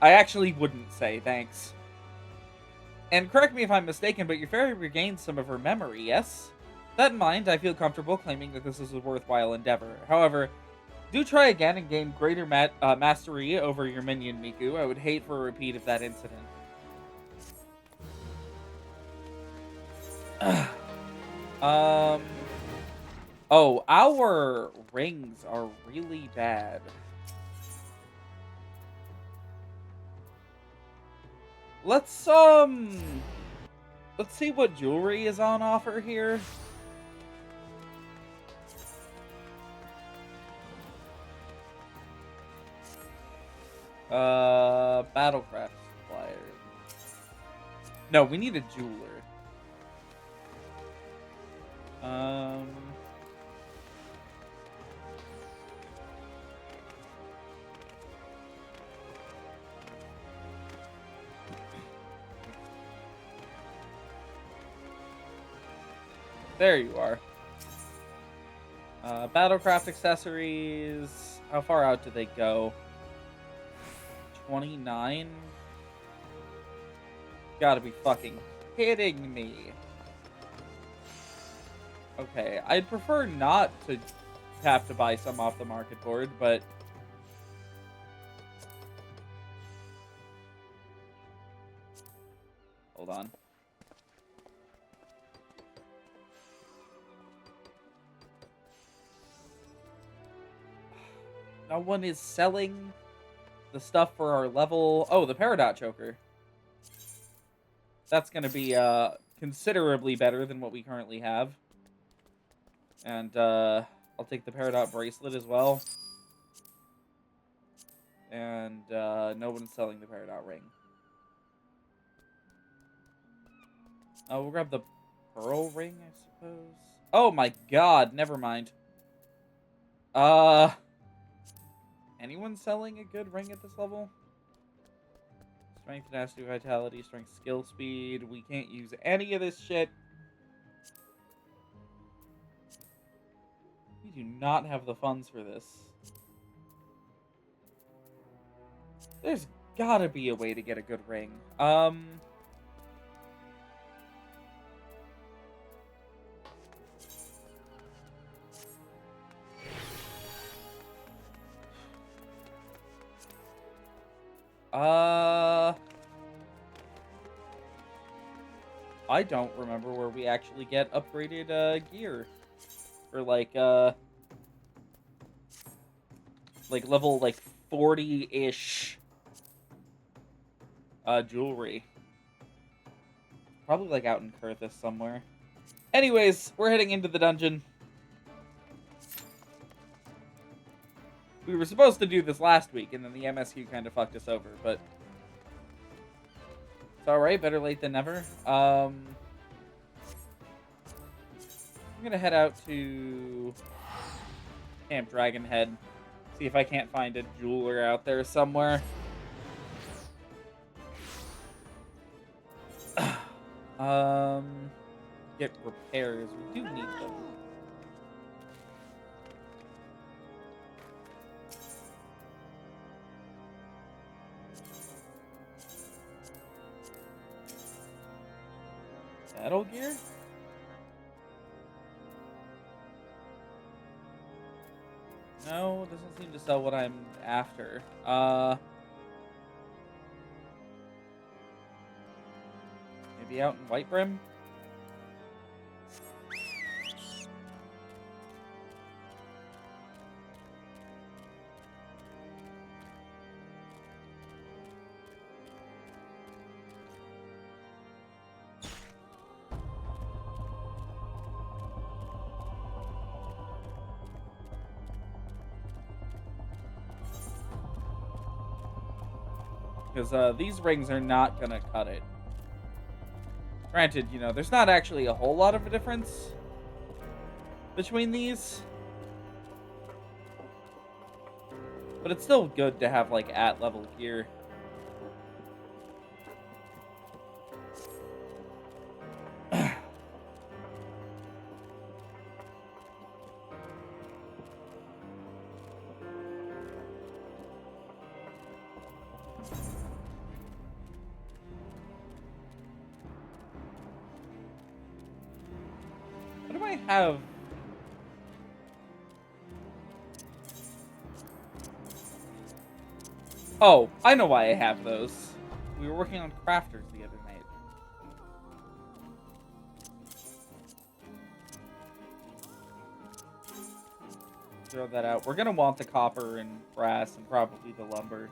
I actually wouldn't say, thanks. And correct me if I'm mistaken, but your fairy regained some of her memory, yes? That in mind, I feel comfortable claiming that this is a worthwhile endeavor. However, do try again and gain greater mastery over your minion, Miku. I would hate for a repeat of that incident. Oh, our rings are really bad. Let's see what jewelry is on offer here. Battlecraft supplier. No, we need a jeweler. Um, there you are. Battlecraft accessories. How far out do they go? 29? Gotta be fucking kidding me. Okay, I'd prefer not to have to buy some off the market board, but... Hold on. No one is selling the stuff for our level... Oh, the Peridot Choker. That's going to be considerably better than what we currently have. And I'll take the Peridot Bracelet as well. And no one's selling the Peridot Ring. Oh, we'll grab the Pearl Ring, I suppose. Oh my god, never mind. Anyone selling a good ring at this level? Strength, tenacity, vitality, strength, skill, speed. We can't use any of this shit. We do not have the funds for this. There's gotta be a way to get a good ring. I don't remember where we actually get upgraded gear for like level like 40-ish jewelry. Probably like out in Kurthus somewhere. Anyways, we're heading into the dungeon. We were supposed to do this last week, and then the MSQ kind of fucked us over, but it's alright, better late than never. I'm gonna head out to Camp Dragonhead, see if I can't find a jeweler out there somewhere. Get repairs. We do need them. Battle gear? No, it doesn't seem to sell what I'm after. Maybe out in Whitebrim? Because these rings are not going to cut it. Granted, you know, there's not actually a whole lot of a difference between these. But it's still good to have, like, at-level gear. What do I have? Oh, I know why I have those. We were working on crafters the other night. Throw that out. We're gonna want the copper and brass and probably the lumber.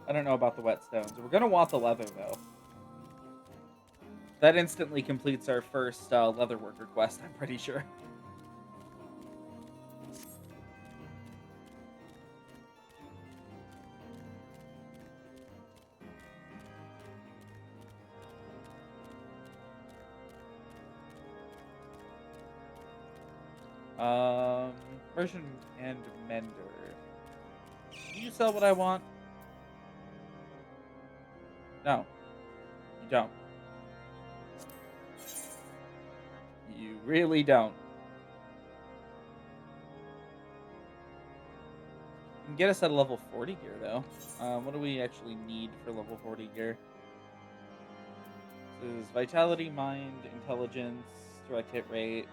I don't know about the whetstones. We're gonna want the leather though. That instantly completes our first leatherworker quest, I'm pretty sure. Um, Version and Mender. Do you sell what I want? No, you don't. You really don't. You can get us at a level 40 gear, though. What do we actually need for level 40 gear? This is Vitality, Mind, Intelligence, Direct Hit Rate.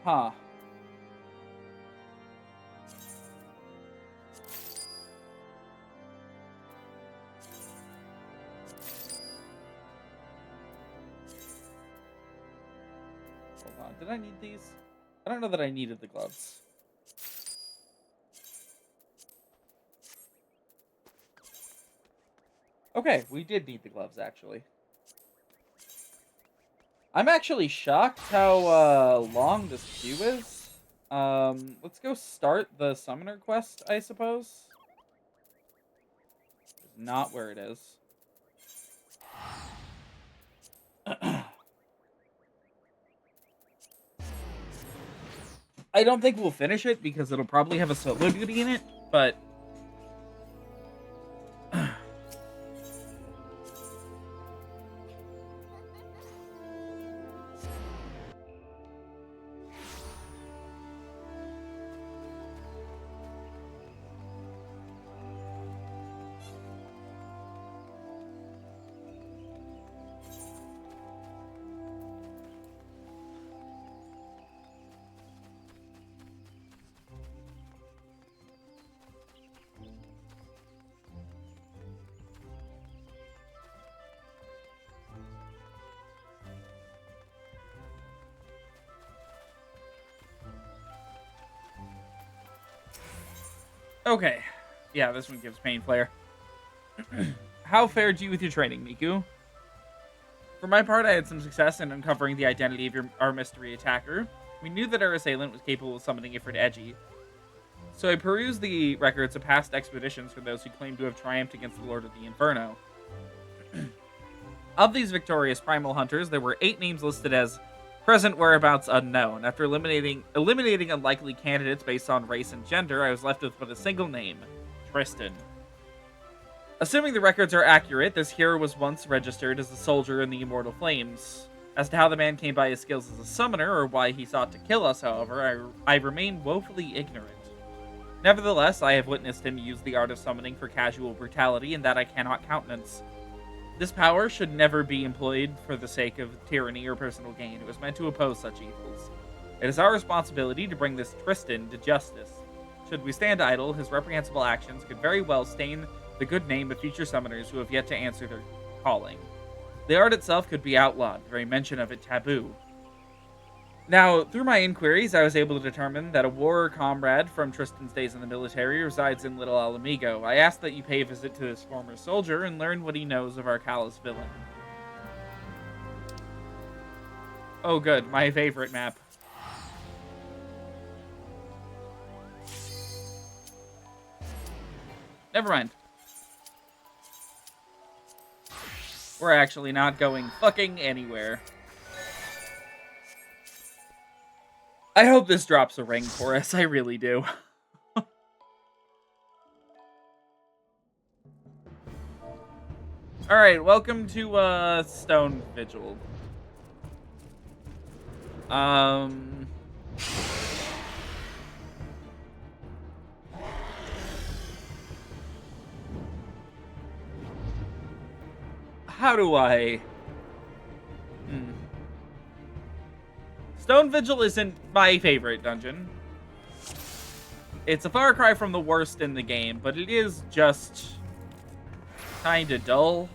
Huh. Hold on. Did I need these? I don't know that I needed the gloves. Okay, we did need the gloves, actually. I'm actually shocked how long this queue is. Let's go start the Summoner quest, I suppose. It's not where it is. I don't think we'll finish it because it'll probably have a solo duty in it, but... Okay. Yeah, this one gives Pain Flare. How fared you with your training, Miku? For my part, I had some success in uncovering the identity of our mystery attacker. We knew that our assailant was capable of summoning Ifrit Edgy. So I perused the records of past expeditions for those who claimed to have triumphed against the Lord of the Inferno. Of these victorious primal hunters, there were 8 names listed as present whereabouts unknown. After eliminating unlikely candidates based on race and gender, I was left with but a single name, Tristan. Assuming the records are accurate, this hero was once registered as a soldier in the Immortal Flames. As to how the man came by his skills as a summoner, or why he sought to kill us, however, I remain woefully ignorant. Nevertheless, I have witnessed him use the art of summoning for casual brutality, and that I cannot countenance. This power should never be employed for the sake of tyranny or personal gain. It was meant to oppose such evils. It is our responsibility to bring this Tristan to justice. Should we stand idle, his reprehensible actions could very well stain the good name of future summoners who have yet to answer their calling. The art itself could be outlawed, the very mention of it taboo. Now, through my inquiries, I was able to determine that a war comrade from Tristan's days in the military resides in Little Alamigo. I ask that you pay a visit to this former soldier and learn what he knows of our callous villain. Oh good, my favorite map. Never mind. We're actually not going fucking anywhere. I hope this drops a ring for us, I really do. Alright, welcome to, Stone Vigil. How do I... Stone Vigil isn't my favorite dungeon. It's a far cry from the worst in the game, but it is just kinda dull.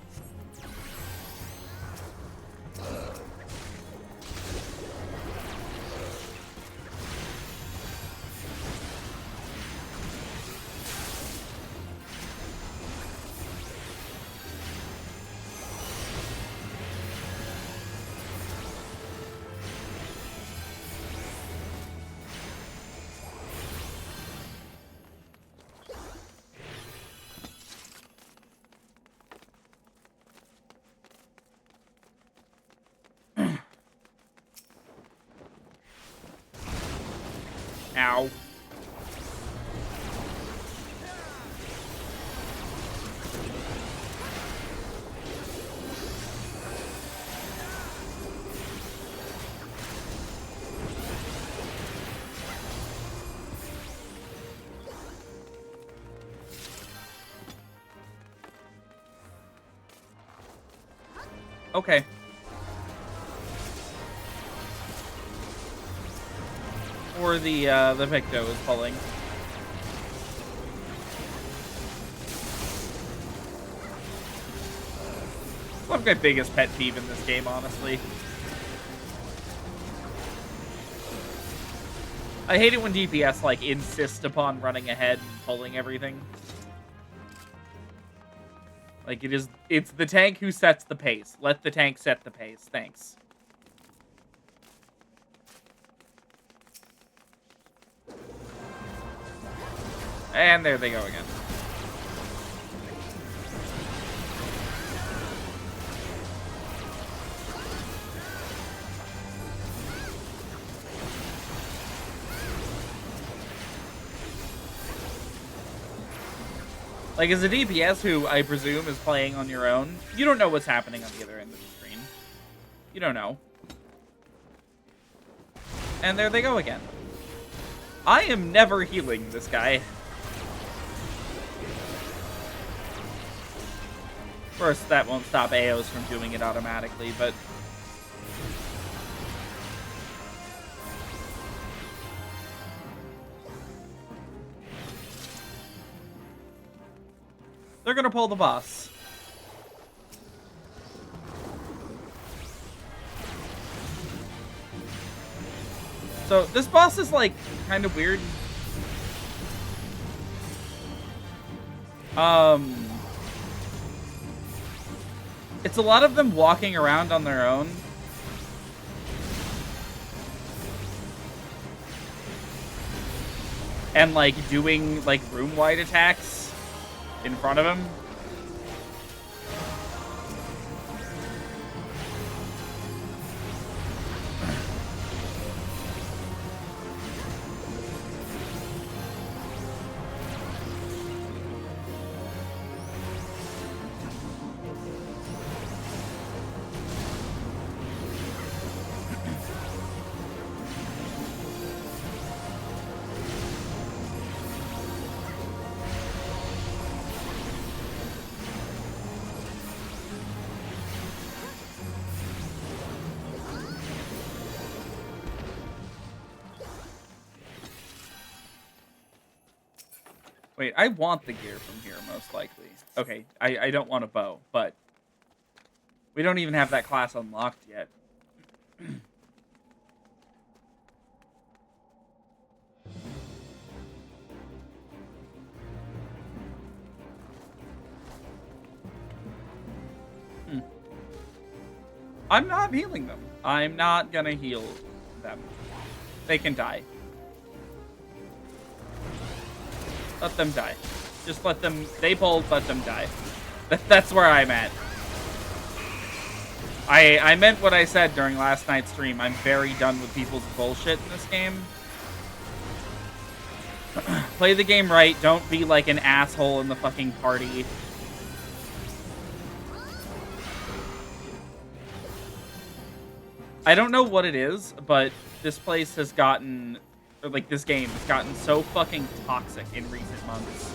Ow. Okay. Or the Victo is pulling. One of my biggest pet peeve in this game, honestly. I hate it when DPS, like, insist upon running ahead and pulling everything. Like, it's the tank who sets the pace. Let the tank set the pace. Thanks. And there they go again. Like, as a DPS who, I presume, is playing on your own, you don't know what's happening on the other end of the screen. You don't know. And there they go again. I am never healing this guy. Of course, that won't stop AOs from doing it automatically, but... they're gonna pull the boss. So, this boss is, like, kind of weird. It's a lot of them walking around on their own. And, like, doing, like, room-wide attacks in front of him. Wait, I want the gear from here, most likely. Okay, I don't want a bow, but... we don't even have that class unlocked yet. I'm not healing them. I'm not gonna heal them. They can die. Let them die. Just let them... they pulled, let them die. That's where I'm at. I meant what I said during last night's stream. I'm very done with people's bullshit in this game. Play the game right. Don't be like an asshole in the fucking party. I don't know what it is, but this place has gotten... or, like, this game has gotten so fucking toxic in recent months.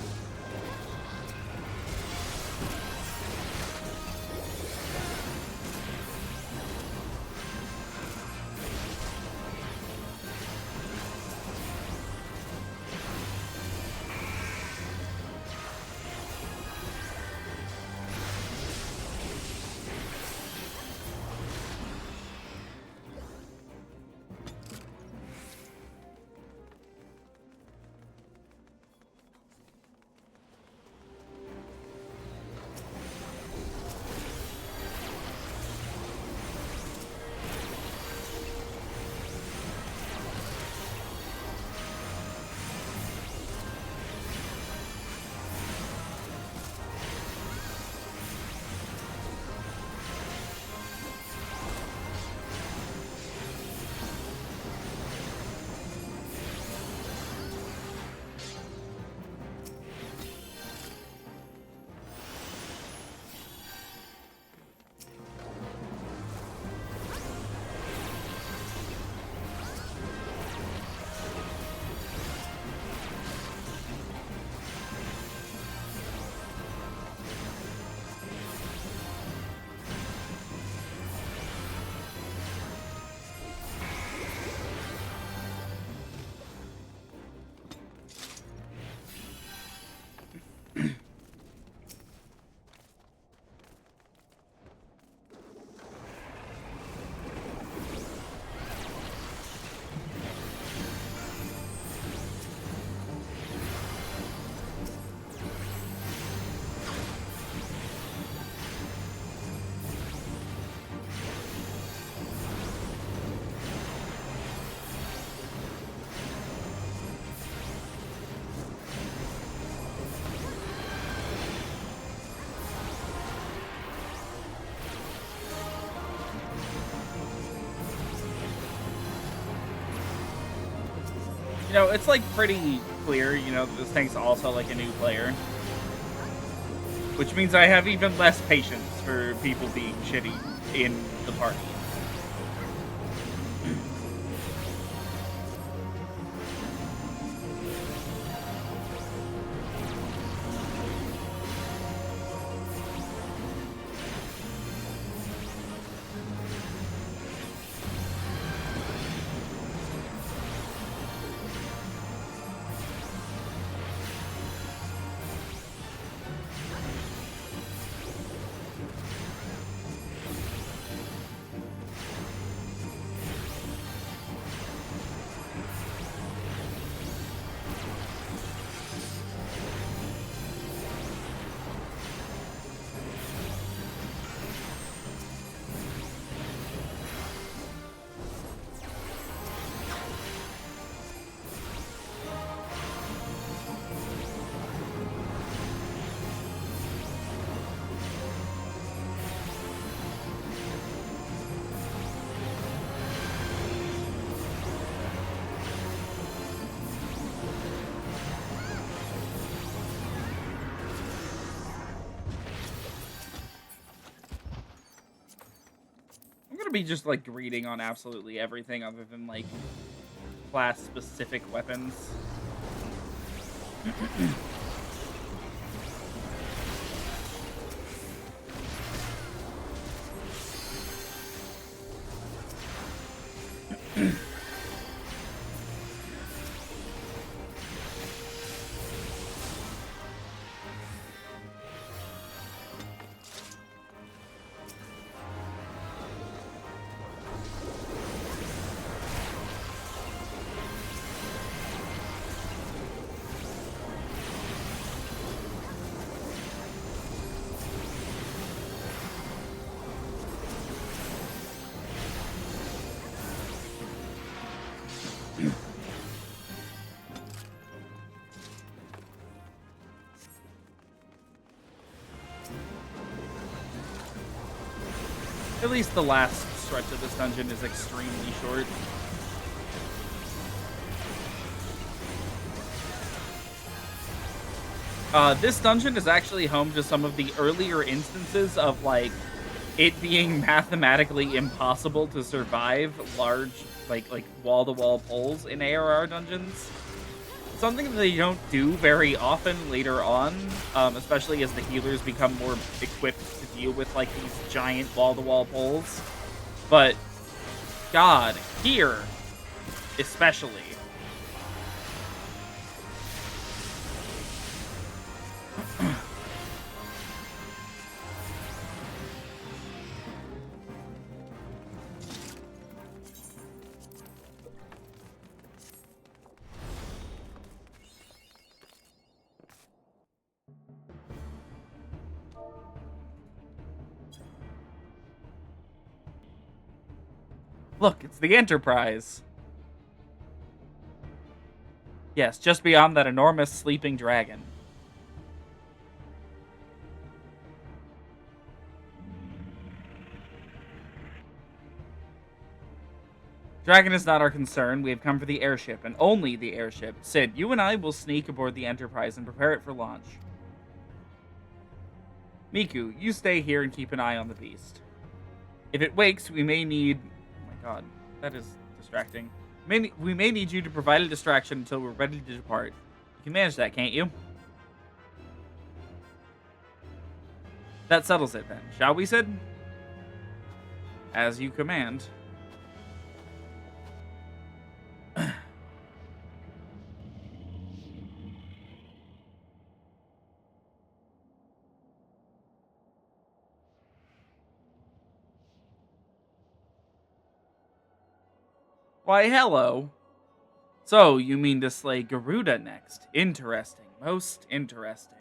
It's like pretty clear, this tank's also like a new player. Which means I have even less patience for people being shitty in the party. Be just like greeting on absolutely everything other than like class specific weapons. At least the last stretch of this dungeon is extremely short. This dungeon is actually home to some of the earlier instances of, like, it being mathematically impossible to survive large, like wall-to-wall pulls in ARR dungeons. Something that they don't do very often later on, especially as the healers become more equipped to deal with, like, these giant wall-to-wall pulls. But, God, here, especially. Look, it's the Enterprise. Yes, just beyond that enormous sleeping dragon. Dragon is not our concern. We have come for the airship, and only the airship. Sid, you and I will sneak aboard the Enterprise and prepare it for launch. Miku, you stay here and keep an eye on the beast. If it wakes, we may need... Oh my god, that is distracting. We may need you to provide a distraction until we're ready to depart. You can manage that, can't you? That settles it then, shall we, Sid? As you command. Why, hello. So, you mean to slay Garuda next? Interesting. Most interesting.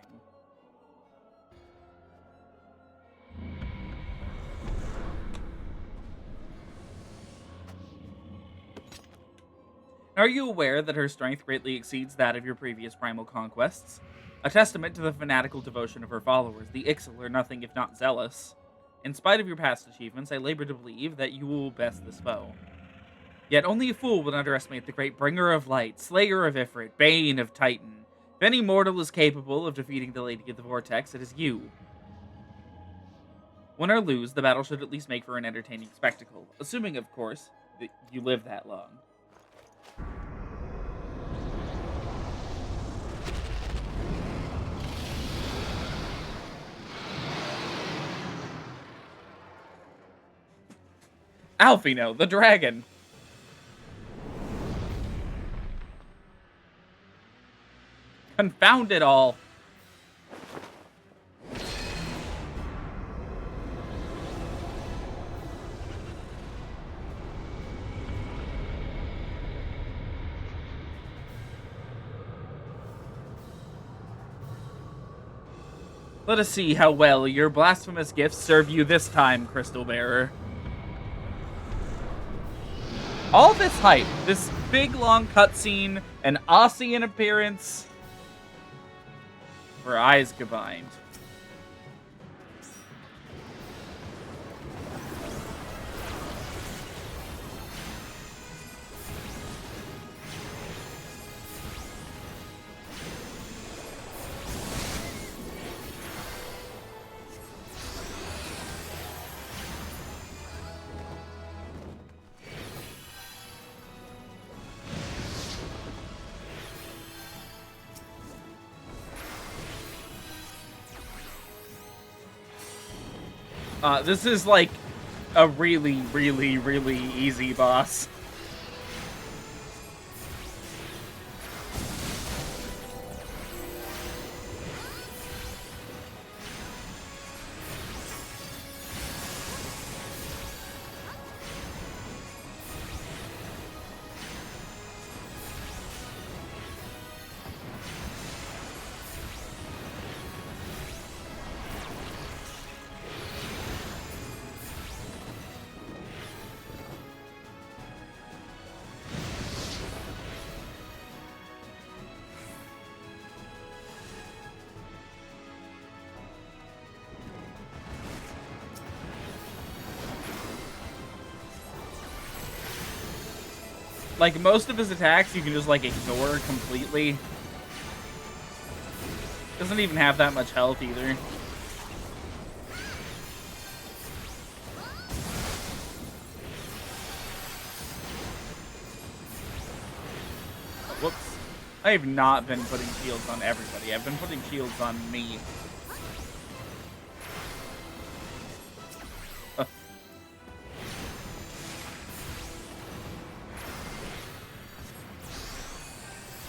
Are you aware that her strength greatly exceeds that of your previous primal conquests? A testament to the fanatical devotion of her followers, the Ixal are nothing if not zealous. In spite of your past achievements, I labor to believe that you will best this foe. Yet only a fool would underestimate the great bringer of light, slayer of Ifrit, bane of Titan. If any mortal is capable of defeating the Lady of the Vortex, it is you. Win or lose, the battle should at least make for an entertaining spectacle, assuming, of course, that you live that long. Alfino, the dragon. Confound it all. Let us see how well your blasphemous gifts serve you this time, Crystal Bearer. All this hype, this big long cutscene, an Ossian appearance. Her eyes combined. This is like a really, really, really easy boss. Like, most of his attacks you can just, like, ignore completely. Doesn't even have that much health, either. Oh, whoops. I have not been putting shields on everybody. I've been putting shields on me.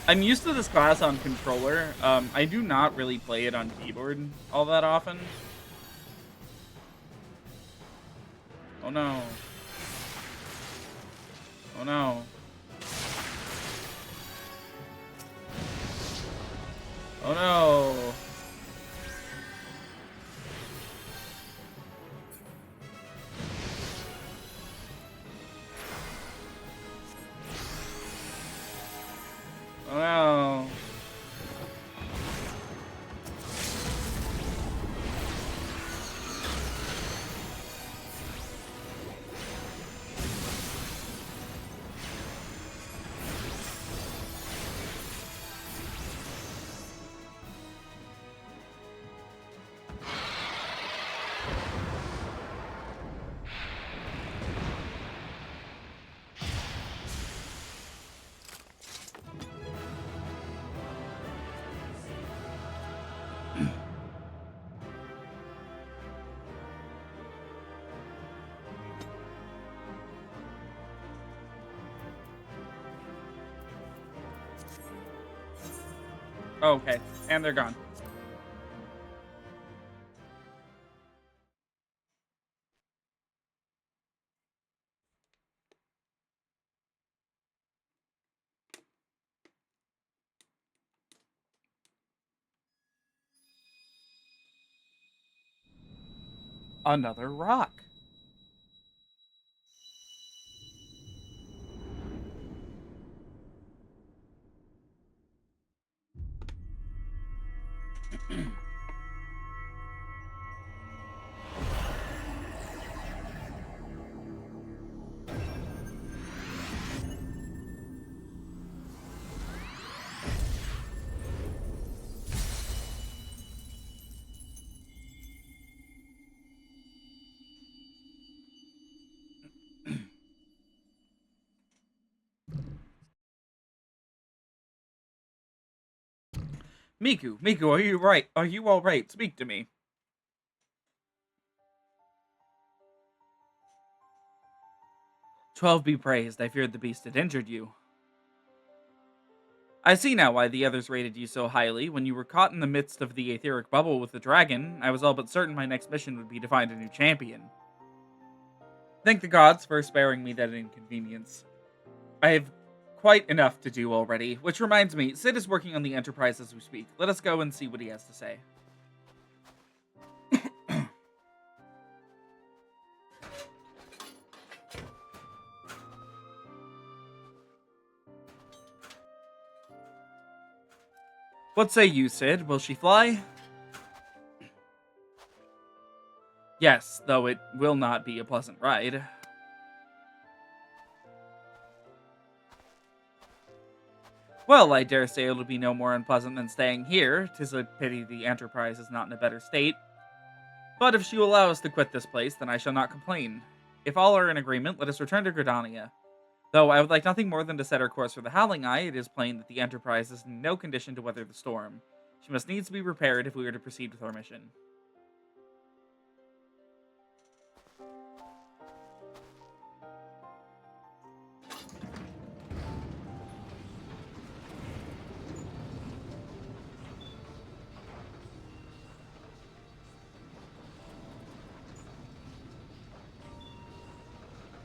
I'm used to this class on controller. I do not really play it on keyboard all that often. Oh no. Oh no. Oh no. Oh no. Oh, okay. And they're gone. Another rock. Miku, are you right? Are you all right? Speak to me. 12 be praised. I feared the beast had injured you. I see now why the others rated you so highly. When you were caught in the midst of the etheric bubble with the dragon, I was all but certain my next mission would be to find a new champion. Thank the gods for sparing me that inconvenience. I have quite enough to do already, which reminds me, Sid is working on the Enterprise as we speak. Let us go and see what he has to say. What say you, Sid? Will she fly? Yes, though it will not be a pleasant ride. Well, I dare say it'll be no more unpleasant than staying here. 'Tis a pity the Enterprise is not in a better state. But if she will allow us to quit this place, then I shall not complain. If all are in agreement, let us return to Gridania. Though I would like nothing more than to set our course for the Howling Eye, it is plain that the Enterprise is in no condition to weather the storm. She must needs be repaired if we are to proceed with our mission.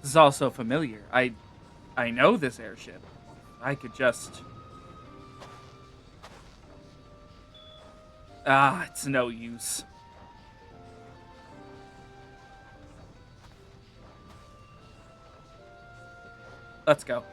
This is all so familiar. I know this airship. I could just... it's no use. Let's go.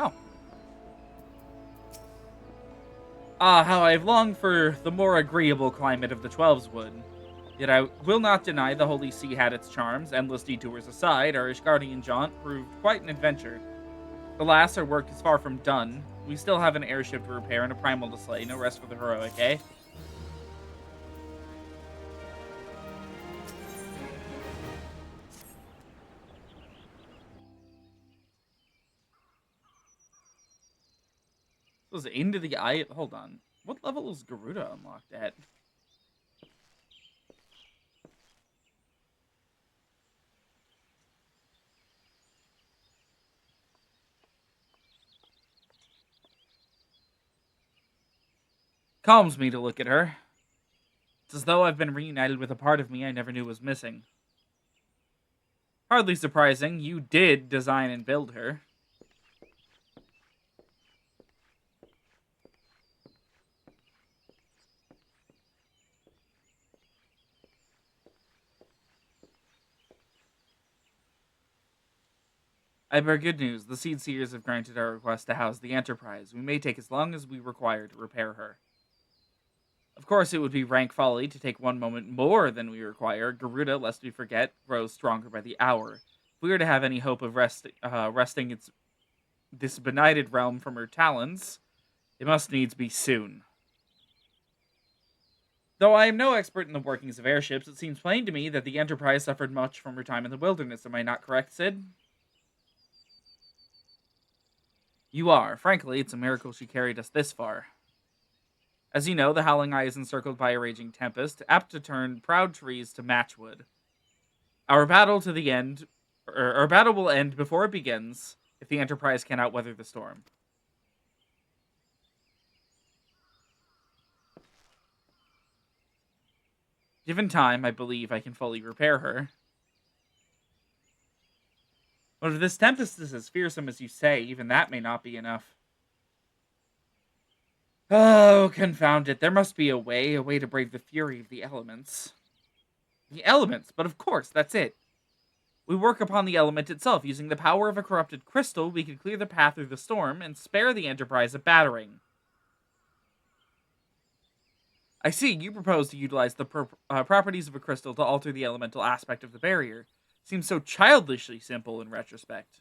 Oh. How I've longed for the more agreeable climate of the Twelves wood. Yet I will not deny the Holy See had its charms. Endless detours aside, our Ishgardian jaunt proved quite an adventure. Alas, our work is far from done. We still have an airship to repair and a primal to slay. No rest for the heroic, eh? This was into the eye. Hold on. What level is Garuda unlocked at? Calms me to look at her. It's as though I've been reunited with a part of me I never knew was missing. Hardly surprising, you did design and build her. I bear good news. The Seed Seers have granted our request to house the Enterprise. We may take as long as we require to repair her. Of course, it would be rank folly to take one moment more than we require. Garuda, lest we forget, grows stronger by the hour. If we are to have any hope of wresting this benighted realm from her talons, it must needs be soon. Though I am no expert in the workings of airships, it seems plain to me that the Enterprise suffered much from her time in the wilderness. Am I not correct, Sid? You are. Frankly, it's a miracle she carried us this far. As you know, the Howling Eye is encircled by a raging tempest, apt to turn proud trees to matchwood. Our battle will end before it begins, if the Enterprise cannot weather the storm. Given time, I believe I can fully repair her. But if this tempest is as fearsome as you say, even that may not be enough. Oh, confound it. There must be a way to brave the fury of the elements. The elements, but of course, that's it. We work upon the element itself. Using the power of a corrupted crystal, we can clear the path through the storm and spare the Enterprise a battering. I see, you propose to utilize the properties of a crystal to alter the elemental aspect of the barrier. Seems so childishly simple in retrospect.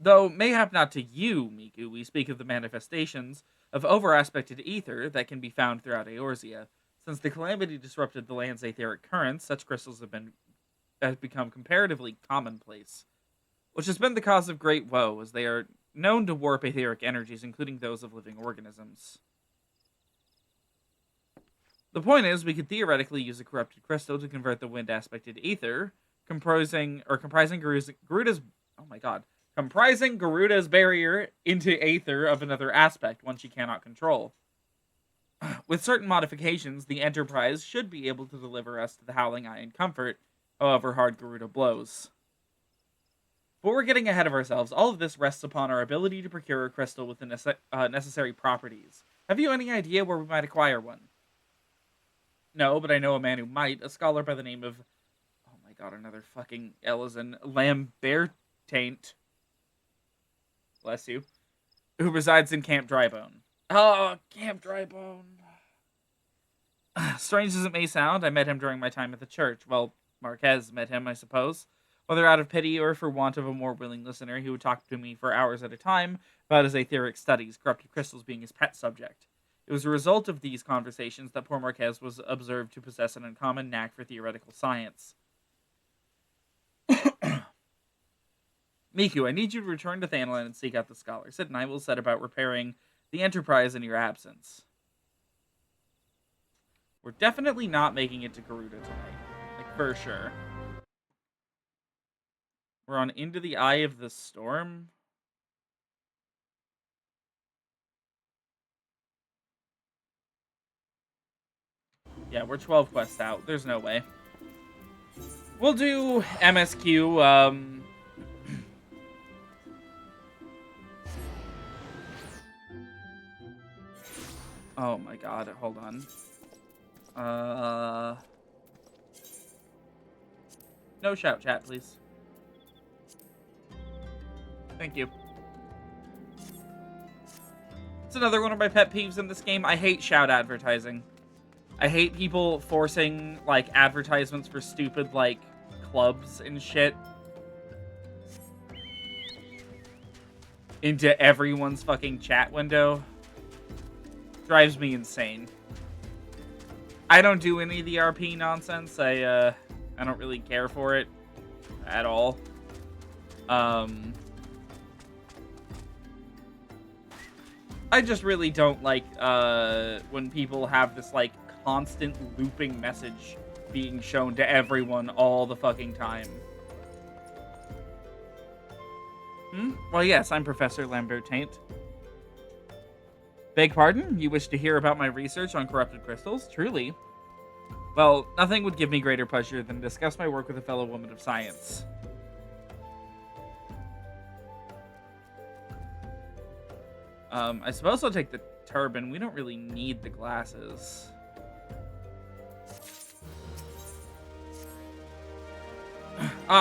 Though mayhap not to you, Miku, we speak of the manifestations of over-aspected ether that can be found throughout Eorzea. Since the calamity disrupted the land's etheric currents, such crystals have become comparatively commonplace, which has been the cause of great woe, as they are known to warp etheric energies, including those of living organisms. The point is, we could theoretically use a corrupted crystal to convert the wind-aspected ether, comprising Garuda's oh my god, comprising Garuda's barrier into aether of another aspect, one she cannot control. With certain modifications, the Enterprise should be able to deliver us to the Howling Eye in comfort, however hard Garuda blows. But we're getting ahead of ourselves. All of this rests upon our ability to procure a crystal with the necessary properties. Have you any idea where we might acquire one? No, but I know a man who might. A scholar by the name of... oh my god, another fucking Elizan. Lambertaint. Bless you. Who resides in Camp Drybone. Oh, Camp Drybone. Strange as it may sound, I met him during my time at the church. Well, Marquez met him, I suppose. Whether out of pity or for want of a more willing listener, he would talk to me for hours at a time about his etheric studies, corrupted crystals being his pet subject. It was a result of these conversations that poor Marquez was observed to possess an uncommon knack for theoretical science. Miku, I need you to return to Thanalan and seek out the scholar. Sid and I will set about repairing the Enterprise in your absence. We're definitely not making it to Garuda tonight. Like, for sure. We're on Into the Eye of the Storm. Yeah, we're 12 quests out. There's no way. We'll do MSQ, oh my god, hold on. No shout chat, please. Thank you. It's another one of my pet peeves in this game. I hate shout advertising. I hate people forcing, like, advertisements for stupid, like, clubs and shit into everyone's fucking chat window. Drives me insane. I don't do any of the RP nonsense. I don't really care for it at all. I just really don't like when people have this, like, constant looping message being shown to everyone all the fucking time. Well, yes, I'm Professor Lambertaint. Beg pardon? You wish to hear about my research on corrupted crystals? Truly. Well, nothing would give me greater pleasure than to discuss my work with a fellow woman of science. I suppose I'll take the turban. We don't really need the glasses.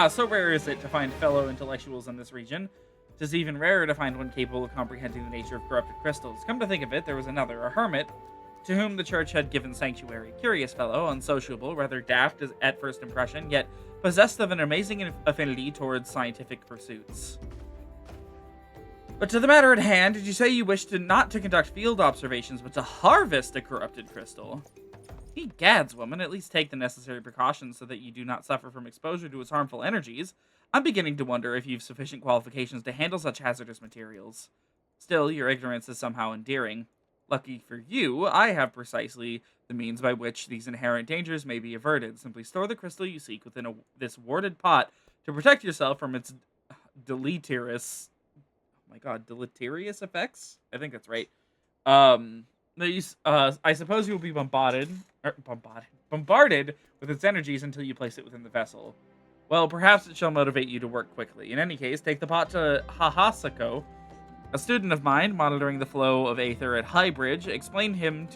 So rare is it to find fellow intellectuals in this region. It is even rarer to find one capable of comprehending the nature of corrupted crystals. Come to think of it, there was another, a hermit, to whom the church had given sanctuary. Curious fellow, unsociable, rather daft at first impression, yet possessed of an amazing affinity towards scientific pursuits. But to the matter at hand, did you say you wished not to conduct field observations, but to harvest a corrupted crystal? Egads, woman, at least take the necessary precautions so that you do not suffer from exposure to its harmful energies. I'm beginning to wonder if you've sufficient qualifications to handle such hazardous materials. Still, your ignorance is somehow endearing. Lucky for you, I have precisely the means by which these inherent dangers may be averted. Simply store the crystal you seek within this warded pot to protect yourself from its deleterious... oh my god, deleterious effects? I think that's right. I suppose you will be bombarded with its energies until you place it within the vessel. Well, perhaps it shall motivate you to work quickly. In any case, take the pot to Hahasako, a student of mine monitoring the flow of aether at Highbridge. Explain to him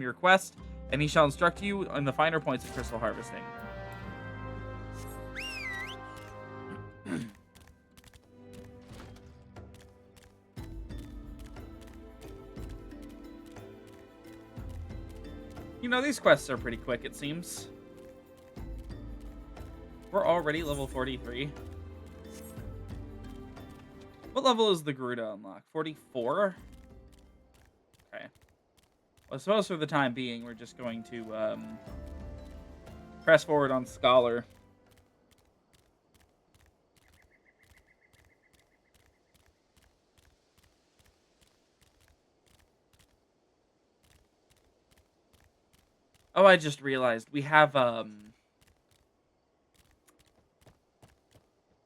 your quest, and he shall instruct you on the finer points of crystal harvesting. You know, these quests are pretty quick, it seems. We're already level 43. What level is the Garuda unlock? 44? Okay. Well, I suppose for the time being, we're just going to press forward on Scholar. Oh, I just realized we have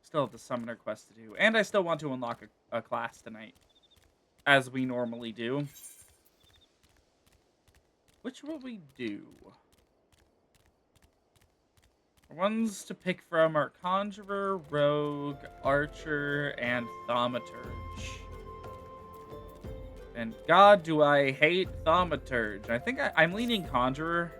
still have the Summoner quest to do. And I still want to unlock a class tonight, as we normally do. Which will we do? The ones to pick from are Conjurer, Rogue, Archer, and Thaumaturge. And God, do I hate Thaumaturge. I think I'm leaning Conjurer.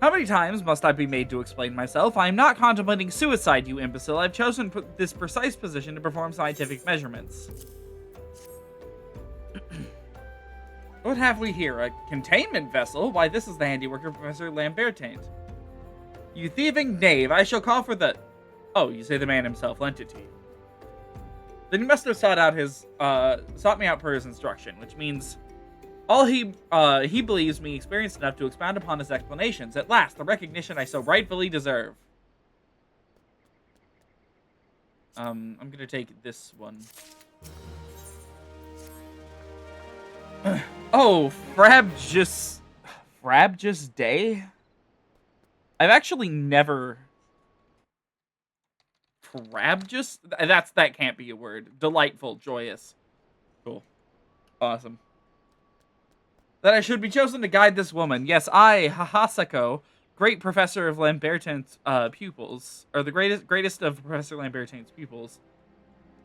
How many times must I be made to explain myself? I am not contemplating suicide, you imbecile. I've chosen this precise position to perform scientific measurements. What have we here? A containment vessel? Why, this is the handiwork of Professor Lambertaint. You thieving knave, I shall call for the... Oh, you say the man himself lent it to you. Then he must have sought me out per his instruction, which means... he believes me experienced enough to expound upon his explanations. At last, the recognition I so rightfully deserve. I'm gonna take this one. Oh, Frabjus Day? I've actually never... Frabjus? That can't be a word. Delightful, joyous. Cool. Awesome. That I should be chosen to guide this woman. Yes, I, Hahasako, great professor of Lambertaint's pupils, or the greatest of Professor Lambertaint's pupils,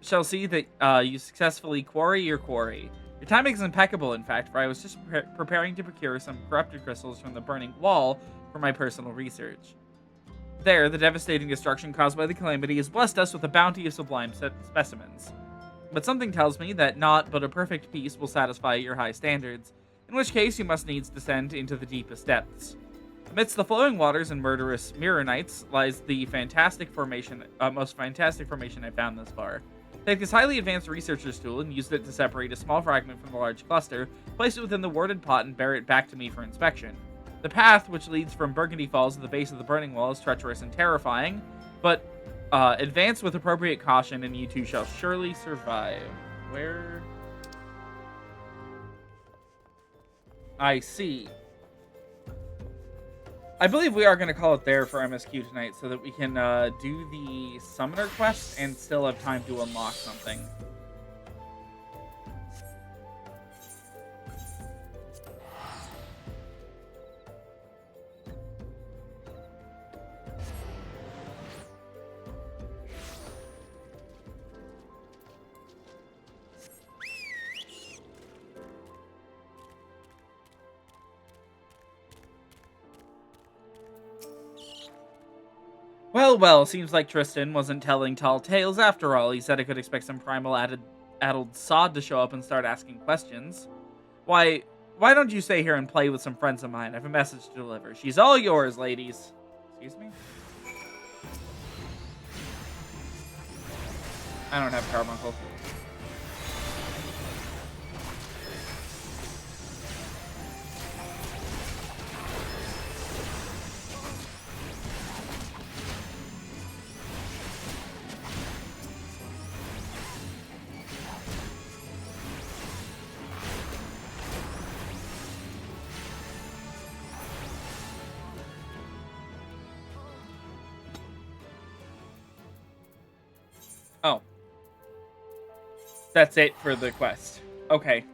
shall see that you successfully quarry your quarry. Your timing is impeccable, in fact, for I was just preparing to procure some corrupted crystals from the burning wall for my personal research. There, the devastating destruction caused by the calamity has blessed us with a bounty of sublime specimens. But something tells me that not but a perfect peace will satisfy your high standards, in which case you must needs descend into the deepest depths. Amidst the flowing waters and murderous Mirrorites lies the most fantastic formation I've found thus far. Take this highly advanced researcher's tool and use it to separate a small fragment from the large cluster, place it within the warded pot, and bear it back to me for inspection. The path, which leads from Burgundy Falls to the base of the burning wall, is treacherous and terrifying, but advance with appropriate caution and you two shall surely survive. Where... I see. I believe we are going to call it there for MSQ tonight so that we can do the Summoner quest and still have time to unlock something. Well, seems like Tristan wasn't telling tall tales after all. He said I could expect some primal addled sod to show up and start asking questions. Why don't you stay here and play with some friends of mine? I have a message to deliver. She's all yours, ladies. Excuse me? I don't have Carbuncle. Oh. That's it for the quest. Okay.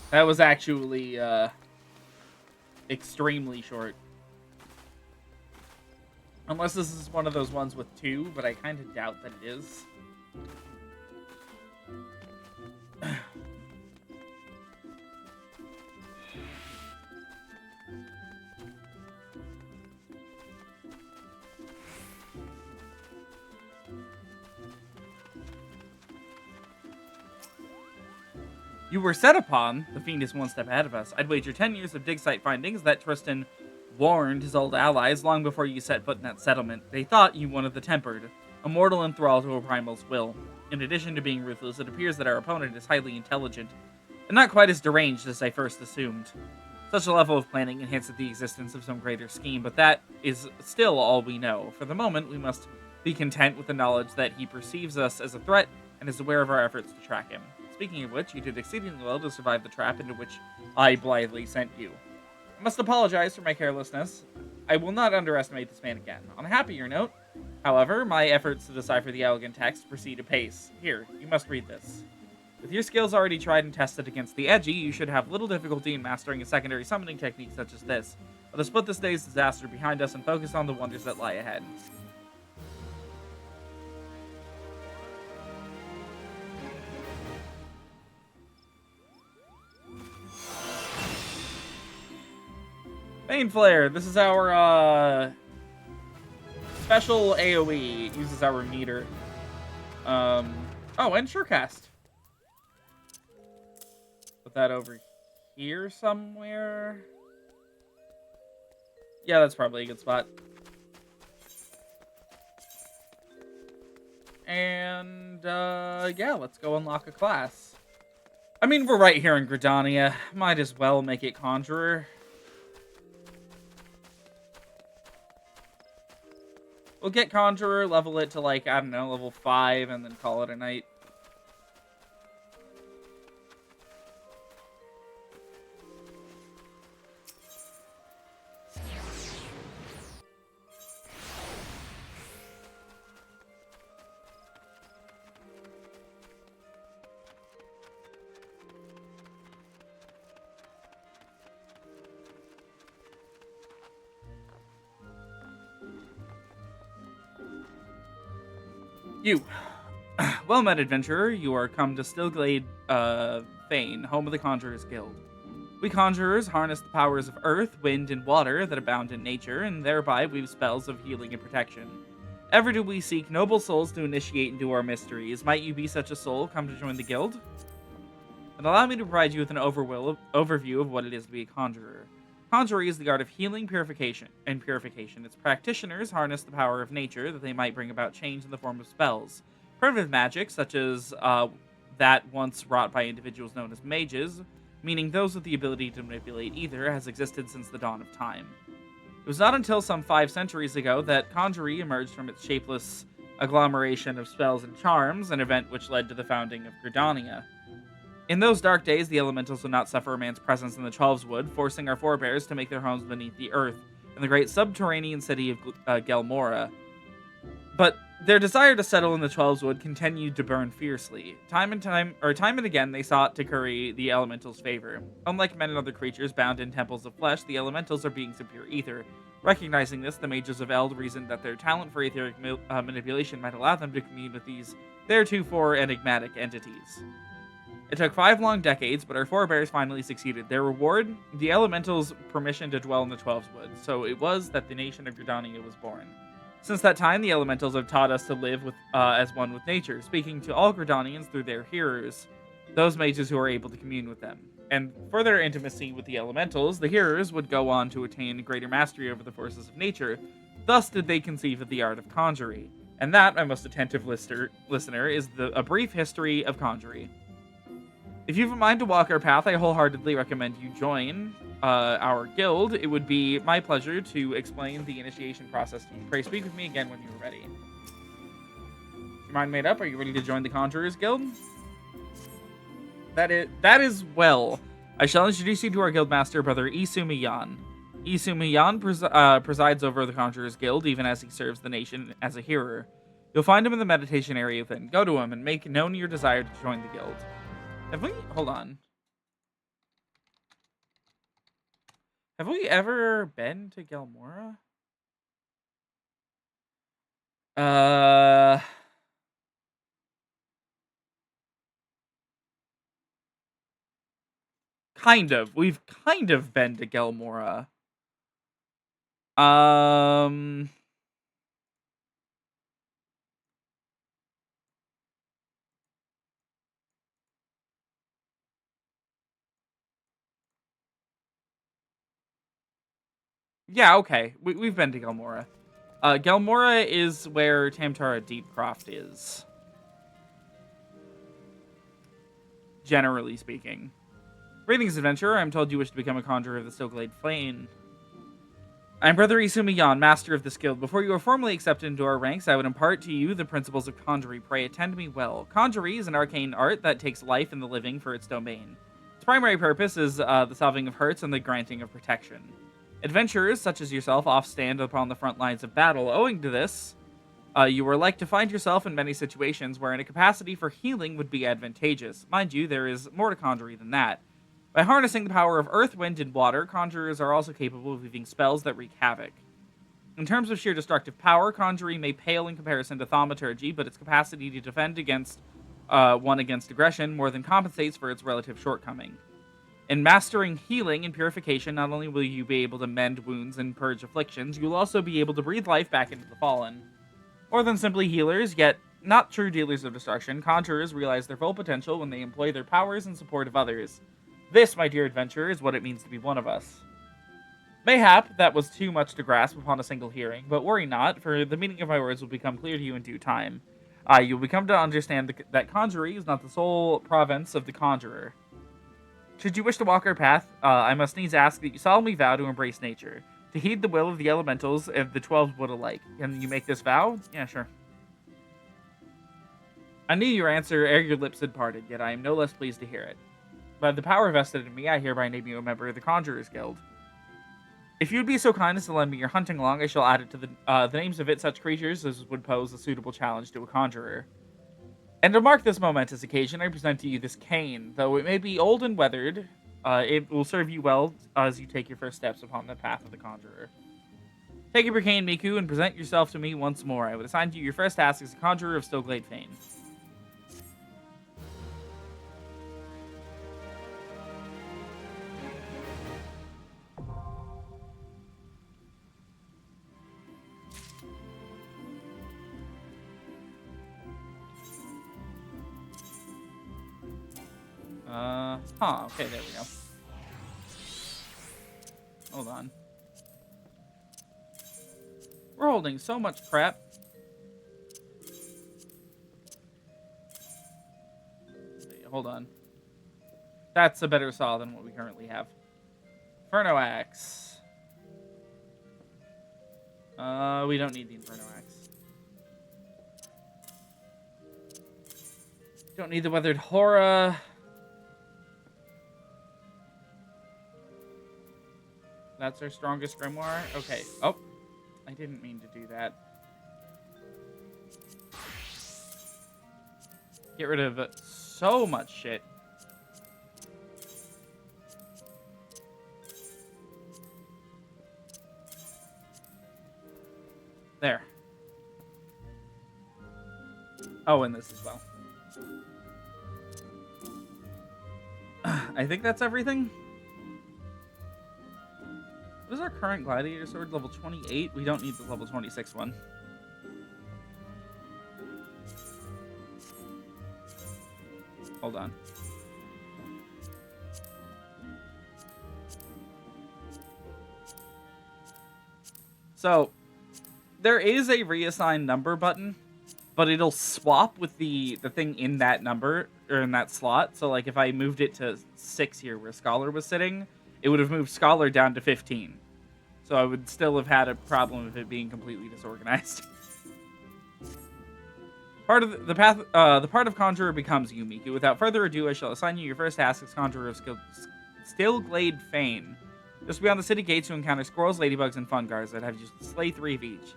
That was actually, extremely short. Unless this is one of those ones with 2, but I kind of doubt that it is. You were set upon. The fiend is one step ahead of us. I'd wager 10 years of dig site findings that Tristan warned his old allies long before you set foot in that settlement. They thought you one of the tempered, a mortal enthralled to a primal's will. In addition to being ruthless, it appears that our opponent is highly intelligent, and not quite as deranged as I first assumed. Such a level of planning hints at the existence of some greater scheme, but that is still all we know. For the moment, we must be content with the knowledge that he perceives us as a threat and is aware of our efforts to track him. Speaking of which, you did exceedingly well to survive the trap into which I blithely sent you. I must apologize for my carelessness. I will not underestimate this man again. On a happier note, however, my efforts to decipher the elegant text proceed apace. Here, you must read this. With your skills already tried and tested against the edgy, you should have little difficulty in mastering a secondary summoning technique such as this. Let us put this day's disaster behind us and focus on the wonders that lie ahead. Bane Flare, this is our, special AoE. It uses our meter. Oh, and Surecast. Put that over here somewhere. Yeah, that's probably a good spot. And, yeah, let's go unlock a class. I mean, we're right here in Gridania. Might as well make it Conjurer. We'll get Conjurer, level it to, like, I don't know, level 5, and then call it a night. You. Well met, adventurer. You are come to Stillglade, Fane, home of the Conjurers Guild. We Conjurers harness the powers of earth, wind, and water that abound in nature, and thereby weave spells of healing and protection. Ever do we seek noble souls to initiate into our mysteries. Might you be such a soul, come to join the guild? And allow me to provide you with an overview of what it is to be a Conjurer. Conjuring is the art of healing, purification. Its practitioners harness the power of nature that they might bring about change in the form of spells. Primitive magic, such as that once wrought by individuals known as mages, meaning those with the ability to manipulate ether, has existed since the dawn of time. It was not until some 5 centuries ago that Conjuring emerged from its shapeless agglomeration of spells and charms, an event which led to the founding of Gridania. In those dark days, the elementals would not suffer a man's presence in the Twelveswood, forcing our forebears to make their homes beneath the earth, in the great subterranean city of Gelmora. But their desire to settle in the Twelveswood continued to burn fiercely. Time and again, they sought to curry the elementals' favor. Unlike men and other creatures bound in temples of flesh, the elementals are beings of pure ether. Recognizing this, the mages of Eld reasoned that their talent for etheric manipulation might allow them to commune with these theretofore enigmatic entities. It took 5 long decades, but our forebears finally succeeded. Their reward? The elementals' permission to dwell in the Twelveswood. So it was that the nation of Gridania was born. Since that time, the elementals have taught us to live as one with nature, speaking to all Gridanians through their hearers, those mages who are able to commune with them. And for their intimacy with the elementals, the hearers would go on to attain greater mastery over the forces of nature. Thus did they conceive of the art of conjuring. And that, my most attentive listener, is a brief history of conjuring. If you have a mind to walk our path, I wholeheartedly recommend you join our guild. It would be my pleasure to explain the initiation process to you. Pray speak with me again when you are ready. Your mind made up? Are you ready to join the Conjurers Guild? That is well. I shall introduce you to our guildmaster, Brother Isumiyan. Isumiyan presides over the Conjurers Guild, even as he serves the nation as a hearer. You'll find him in the meditation area within. Go to him and make known your desire to join the guild. Hold on. Have we ever been to Gelmora? Uh, kind of. We've kind of been to Gelmora. Um, yeah, okay. We've been to Gelmora. Gelmora is where Tamtara Deepcroft is, generally speaking. Greetings, adventurer. I'm told you wish to become a conjurer of the Stillglade Flame. I'm Brother Isumiyan, master of this guild. Before you are formally accepted into our ranks, I would impart to you the principles of conjury. Pray attend me well. Conjury is an arcane art that takes life in the living for its domain. Its primary purpose is the solving of hurts and the granting of protection. Adventurers, such as yourself, oft stand upon the front lines of battle. Owing to this, you are like to find yourself in many situations wherein a capacity for healing would be advantageous. Mind you, there is more to conjury than that. By harnessing the power of earth, wind, and water, conjurers are also capable of weaving spells that wreak havoc. In terms of sheer destructive power, conjuring may pale in comparison to thaumaturgy, but its capacity to defend against against aggression more than compensates for its relative shortcoming. In mastering healing and purification, not only will you be able to mend wounds and purge afflictions, you'll also be able to breathe life back into the fallen. More than simply healers, yet not true dealers of destruction, conjurers realize their full potential when they employ their powers in support of others. This, my dear adventurer, is what it means to be one of us. Mayhap that was too much to grasp upon a single hearing, but worry not, for the meaning of my words will become clear to you in due time. You'll become to understand that conjury is not the sole province of the conjurer. Should you wish to walk our path, I must needs ask that you solemnly vow to embrace nature, to heed the will of the elementals and the 12 wood alike. Can you make this vow? Yeah, sure. I knew your answer ere your lips had parted, yet I am no less pleased to hear it. By the power vested in me, I hereby name you a member of the Conjurers Guild. If you would be so kind as to lend me your hunting log, I shall add it to the names of such creatures as would pose a suitable challenge to a conjurer. And to mark this momentous occasion, I present to you this cane. Though it may be old and weathered, it will serve you well as you take your first steps upon the path of the conjurer. Take up your cane, Miku, and present yourself to me once more. I would assign to you your first task as a conjurer of Stillglade fame. Okay, there we go. Hold on. We're holding so much crap. Wait, hold on. That's a better saw than what we currently have. Inferno Axe. We don't need the Inferno Axe. Don't need the Weathered Hora. That's our strongest grimoire. Okay. Oh, I didn't mean to do that. Get rid of so much shit. There. Oh, and this as well. I think that's everything. What is our current gladiator sword? Level 28? We don't need the level 26 one. Hold on. So, there is a reassign number button, but it'll swap with the thing in that number, or in that slot. So, like, if I moved it to 6 here where Scholar was sitting, it would have moved Scholar down to 15. So I would still have had a problem of it being completely disorganized. Part of the path, the part of Conjurer becomes you, Miku. Without further ado, I shall assign you your first task as Conjurer of Stillglade Fane. Just beyond the city gates, you encounter squirrels, ladybugs, and fungars that have you slay 3 of each.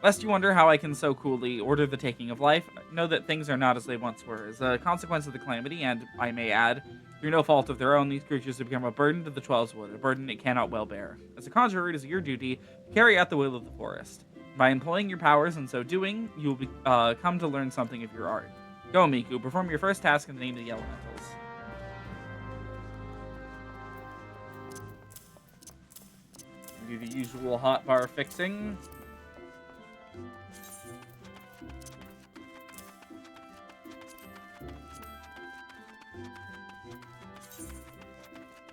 Lest you wonder how I can so coolly order the taking of life, know that things are not as they once were. As a consequence of the calamity, and I may add, Through no fault of their own, these creatures have become a burden to the Twelves Wood, a burden it cannot well bear. As a conjurer, it is your duty to carry out the will of the forest. By employing your powers in so doing, you will come to learn something of your art. Go, Miku, perform your first task in the name of the elementals. Do the usual hotbar fixing.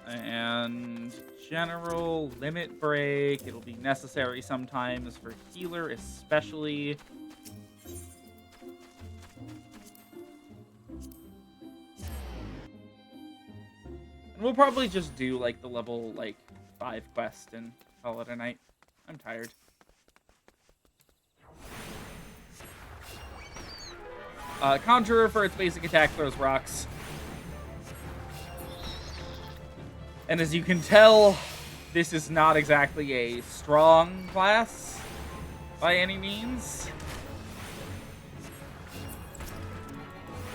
And general limit break. It'll be necessary sometimes for healer, especially. And we'll probably just do like the level 5 quest and call it a night. I'm tired. Conjurer, for its basic attack, throws rocks. And as you can tell, this is not exactly a strong class by any means.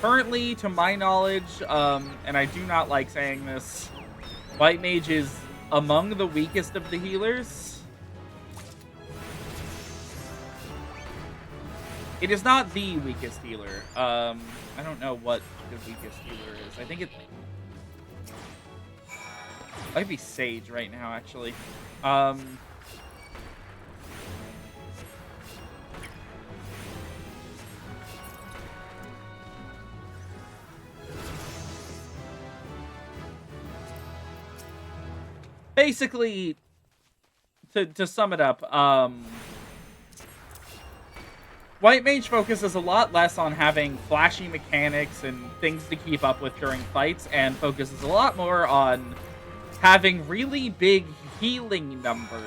Currently, to my knowledge, and I do not like saying this, White Mage is among the weakest of the healers. It is not the weakest healer. I don't know what the weakest healer is. I think it might be Sage right now, actually. Basically, to sum it up, White Mage focuses a lot less on having flashy mechanics and things to keep up with during fights, and focuses a lot more on having really big healing numbers,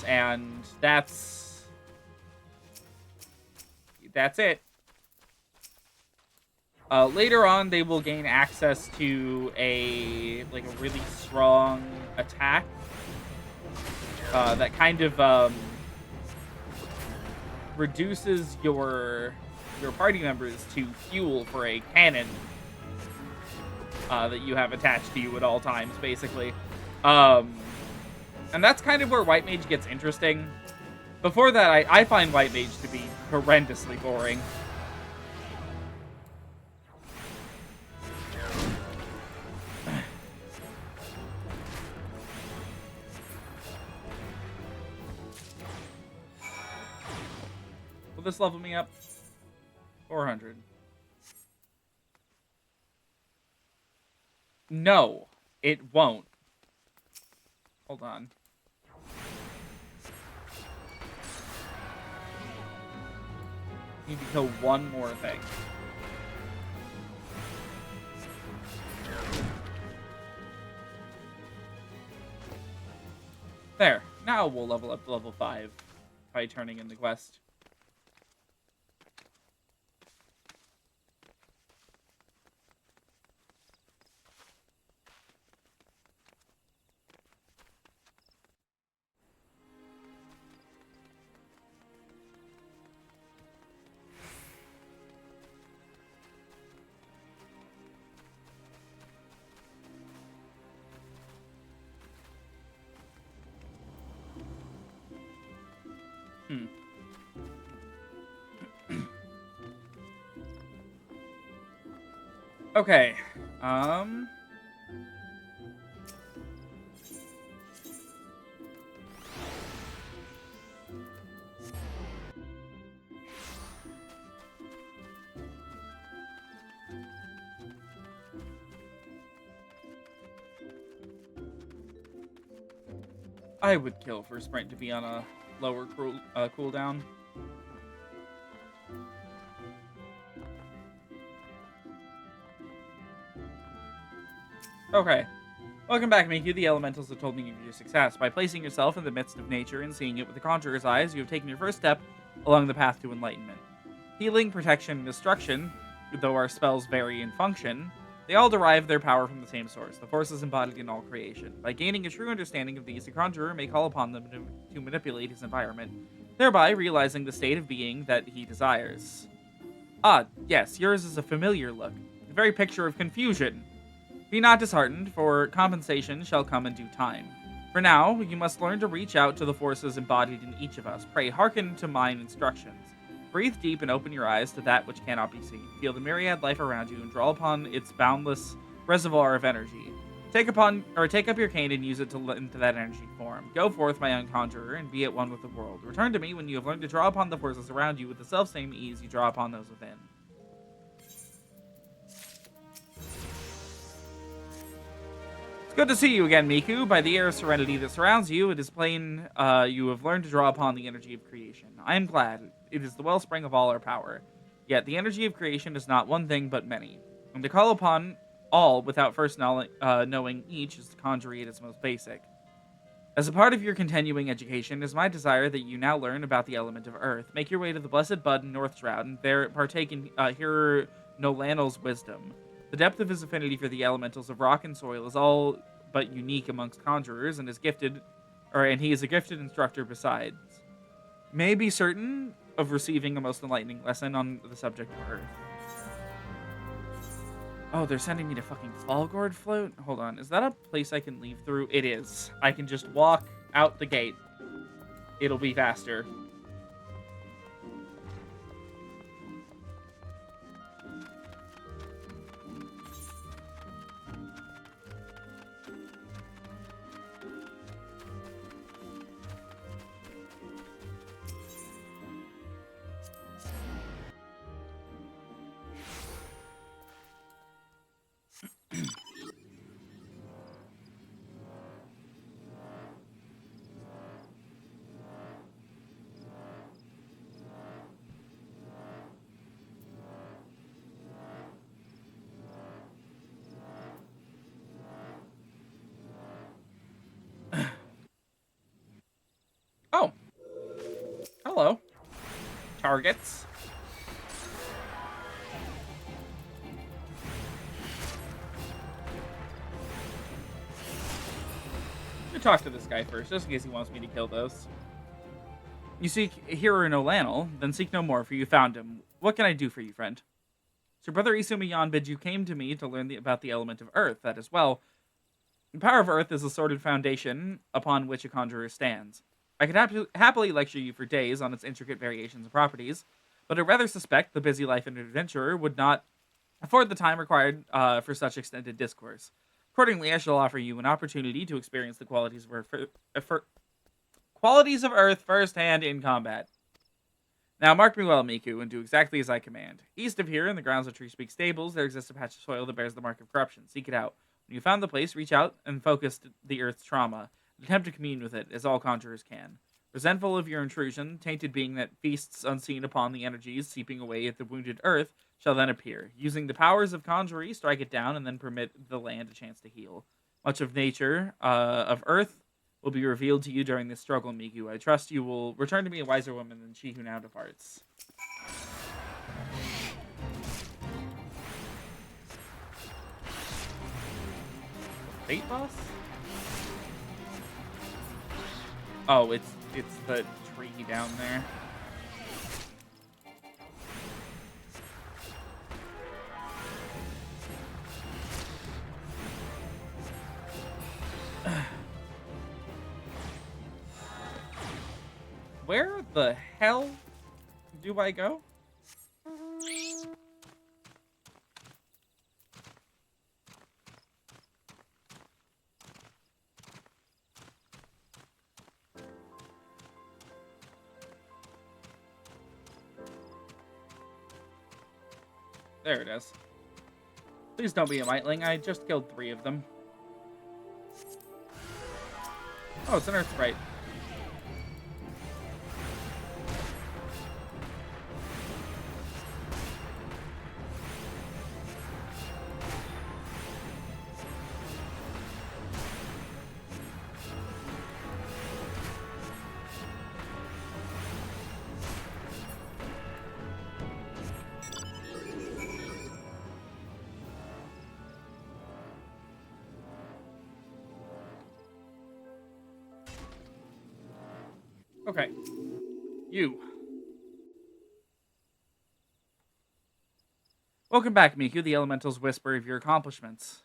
and that's it. Later on, they will gain access to a really strong attack that kind of reduces your party members to fuel for a cannon that you have attached to you at all times, basically. And that's kind of where White Mage gets interesting. Before that, I find White Mage to be horrendously boring. Will this level me up? 400. No, it won't. Hold on. Need to kill one more thing. There. Now we'll level up to level 5 by turning in the quest. Okay. I would kill for Sprint to be on a lower cooldown. Okay. Welcome back, Miku. The elementals have told me of your success. By placing yourself in the midst of nature and seeing it with the Conjurer's eyes, you have taken your first step along the path to enlightenment. Healing, protection, and destruction, though our spells vary in function, they all derive their power from the same source, the forces embodied in all creation. By gaining a true understanding of these, the Conjurer may call upon them to manipulate his environment, thereby realizing the state of being that he desires. Ah, yes, yours is a familiar look. The very picture of confusion. Be not disheartened, for compensation shall come in due time. For now, you must learn to reach out to the forces embodied in each of us. Pray, hearken to mine instructions. Breathe deep and open your eyes to that which cannot be seen. Feel the myriad life around you and draw upon its boundless reservoir of energy. Take up your cane and use it to lend to that energy form. Go forth, my young conjurer, and be at one with the world. Return to me when you have learned to draw upon the forces around you with the self-same ease you draw upon those within. It's good to see you again, Miku. By the air of serenity that surrounds you, it is plain you have learned to draw upon the energy of creation. I am glad. It is the wellspring of all our power. Yet the energy of creation is not one thing but many. And to call upon all without first knowing each is to conjure at its most basic. As a part of your continuing education, it is my desire that you now learn about the element of earth. Make your way to the Blessed Bud in North Shroud, and there partake in Hearer Nolanel's wisdom. The depth of his affinity for the elementals of rock and soil is all but unique amongst conjurers, and he is a gifted instructor besides. May be certain of receiving a most enlightening lesson on the subject of earth. Oh, they're sending me to fucking Fallgord Float? Hold on, is that a place I can leave through? It is. I can just walk out the gate. It'll be faster. Oh. Hello. Targets. I'm gonna talk to this guy first, just in case he wants me to kill those. You seek Hearer Nolanel, then seek no more, for you found him. What can I do for you, friend? Sir Brother Isumiyan bid you came to me to learn about the element of earth. That as well. The power of earth is the sordid foundation upon which a conjurer stands. I could happily lecture you for days on its intricate variations and properties, but I rather suspect the busy life of an adventurer would not afford the time required for such extended discourse. Accordingly, I shall offer you an opportunity to experience the qualities of earth firsthand in combat. Now, mark me well, Miku, and do exactly as I command. East of here, in the grounds of Treespeak Stables, there exists a patch of soil that bears the mark of corruption. Seek it out. When you found the place, reach out and focus the earth's trauma. Attempt to commune with it, as all conjurers can. Resentful of your intrusion, tainted being that feasts unseen upon the energies seeping away at the wounded earth, shall then appear. Using the powers of conjury, strike it down, and then permit the land a chance to heal. Much of nature, of earth, will be revealed to you during this struggle, Miku. I trust you will return to me a wiser woman than she who now departs. Fate boss? Oh, it's the tree down there. Where the hell do I go? There it is. Please don't be a mightling. I just killed 3 of them. Oh, it's an earth sprite. Okay. You. Welcome back, Miku, the Elemental's whisper of your accomplishments.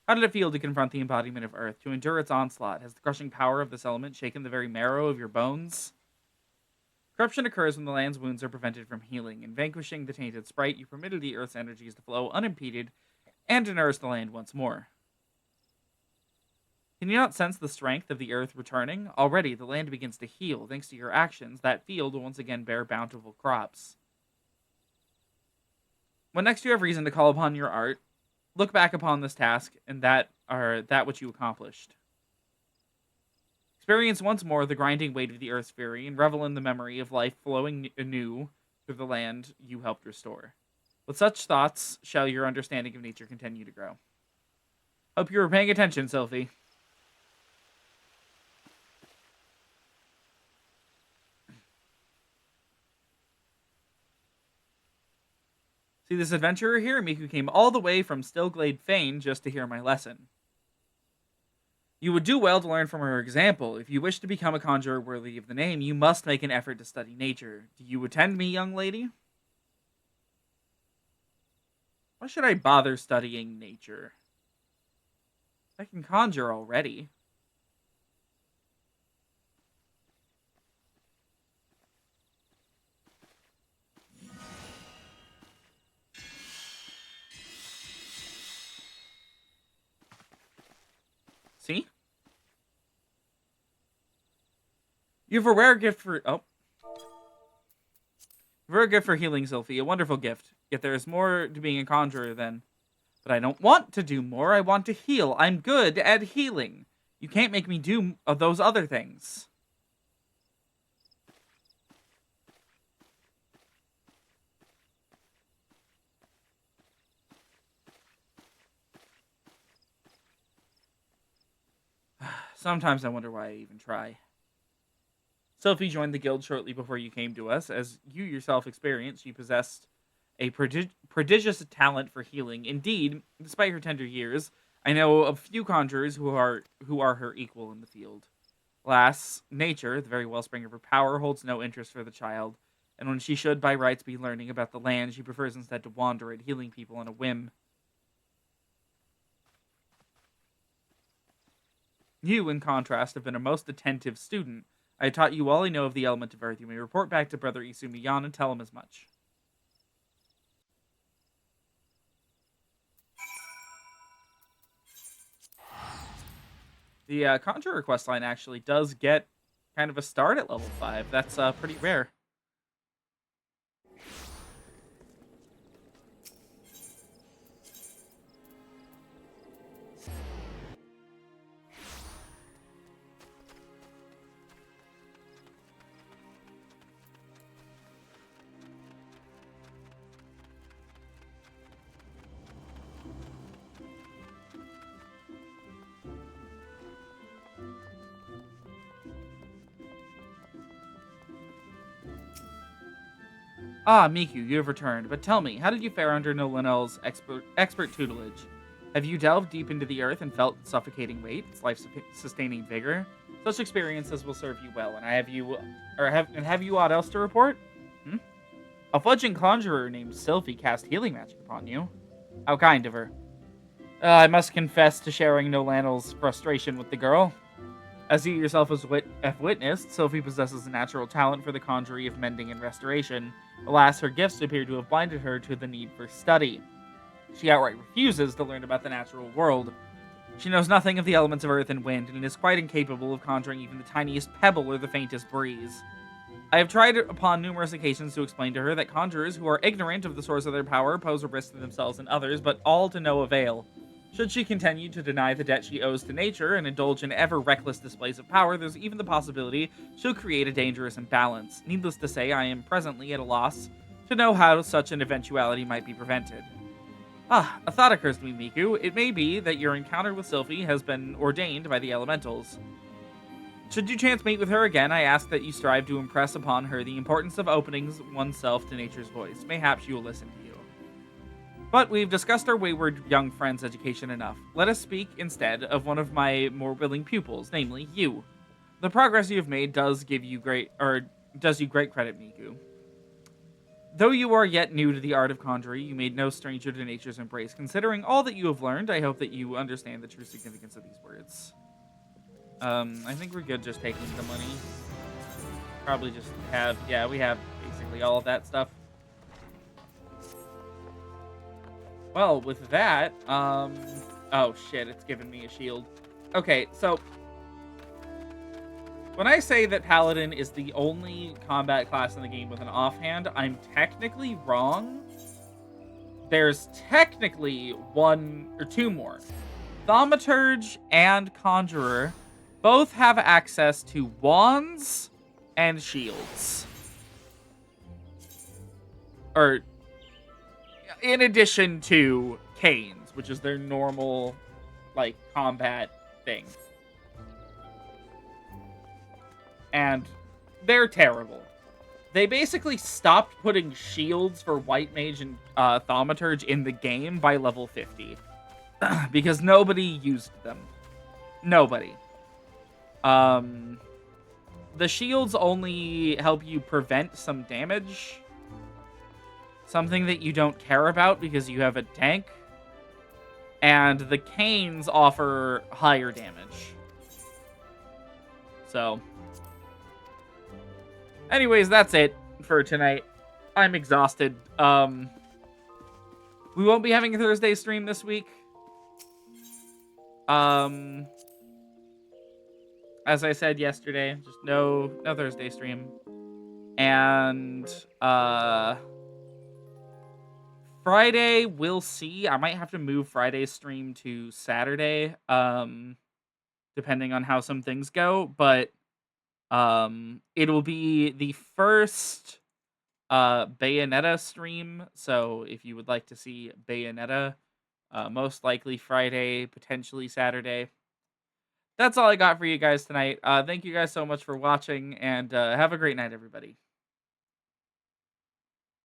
How did it feel to confront the embodiment of Earth, to endure its onslaught? Has the crushing power of this element shaken the very marrow of your bones? Corruption occurs when the land's wounds are prevented from healing. In vanquishing the tainted sprite, you permitted the Earth's energies to flow unimpeded and to nourish the land once more. Can you not sense the strength of the Earth returning? Already, the land begins to heal. Thanks to your actions, that field will once again bear bountiful crops. When next you have reason to call upon your art, look back upon this task and that which you accomplished. Experience once more the grinding weight of the Earth's fury and revel in the memory of life flowing anew through the land you helped restore. With such thoughts shall your understanding of nature continue to grow. Hope you were paying attention, Sylphie. See this adventurer here? Miku came all the way from Stillglade Fane just to hear my lesson. You would do well to learn from her example. If you wish to become a conjurer worthy of the name, you must make an effort to study nature. Do you attend me, young lady? Why should I bother studying nature? I can conjure already. See? You have a rare gift for... Oh. Rare gift for healing, Sylphie. A wonderful gift. Yet there is more to being a conjurer than... But I don't want to do more. I want to heal. I'm good at healing. You can't make me do those other things. Sometimes I wonder why I even try. Sylphie joined the guild shortly before you came to us. As you yourself experienced, she possessed a prodigious talent for healing. Indeed, despite her tender years, I know of few conjurers who are her equal in the field. Alas, nature, the very wellspring of her power, holds no interest for the child, and when she should by rights be learning about the land, she prefers instead to wander it, healing people on a whim. You, in contrast, have been a most attentive student. I taught you all I know of the element of earth. You may report back to Brother Isumiyan and tell him as much. The Conjurer questline actually does get kind of a start at level 5. That's pretty rare. Ah, Miku, you have returned. But tell me, how did you fare under Nolinel's expert tutelage? Have you delved deep into the earth and felt its suffocating weight, its life-sustaining vigor? Such experiences will serve you well, and have you aught else to report? A fledgling conjurer named Sylphie cast healing magic upon you. How kind of her. I must confess to sharing Nolinel's frustration with the girl. As you yourself have witnessed, Sylphie possesses a natural talent for the conjuring of mending and restoration. Alas, her gifts appear to have blinded her to the need for study. She outright refuses to learn about the natural world. She knows nothing of the elements of earth and wind, and is quite incapable of conjuring even the tiniest pebble or the faintest breeze. I have tried upon numerous occasions to explain to her that conjurers who are ignorant of the source of their power pose a risk to themselves and others, but all to no avail. Should she continue to deny the debt she owes to nature and indulge in ever-reckless displays of power, there's even the possibility she'll create a dangerous imbalance. Needless to say, I am presently at a loss to know how such an eventuality might be prevented. Ah, a thought occurs to me, Miku. It may be that your encounter with Sylphie has been ordained by the elementals. Should you chance meet with her again, I ask that you strive to impress upon her the importance of opening oneself to nature's voice. Mayhap she will listen to you. But we've discussed our wayward young friend's education enough. Let us speak, instead, of one of my more willing pupils, namely you. The progress you have made does you great credit, Miku. Though you are yet new to the art of conjuring, you made no stranger to nature's embrace. Considering all that you have learned, I hope that you understand the true significance of these words. I think we're good just taking the money. Probably just have, yeah, we have basically all of that stuff. Well, with that, oh shit, it's giving me a shield. Okay, so when I say that Paladin is the only combat class in the game with an offhand, I'm technically wrong. There's technically one or two more. Thaumaturge and Conjurer both have access to wands and shields. Or, in addition to canes, which is their normal, like, combat thing. And they're terrible. They basically stopped putting shields for White Mage and Thaumaturge in the game by level 50. Because nobody used them. Nobody. The shields only help you prevent some damage. Something that you don't care about because you have a tank. And the canes offer higher damage. So, anyways, that's it for tonight. I'm exhausted. We won't be having a Thursday stream this week. As I said yesterday, just no Thursday stream. And Friday, we'll see. I might have to move Friday's stream to Saturday, depending on how some things go. But it'll be the first Bayonetta stream. So if you would like to see Bayonetta, most likely Friday, potentially Saturday. That's all I got for you guys tonight. Thank you guys so much for watching, and have a great night, everybody.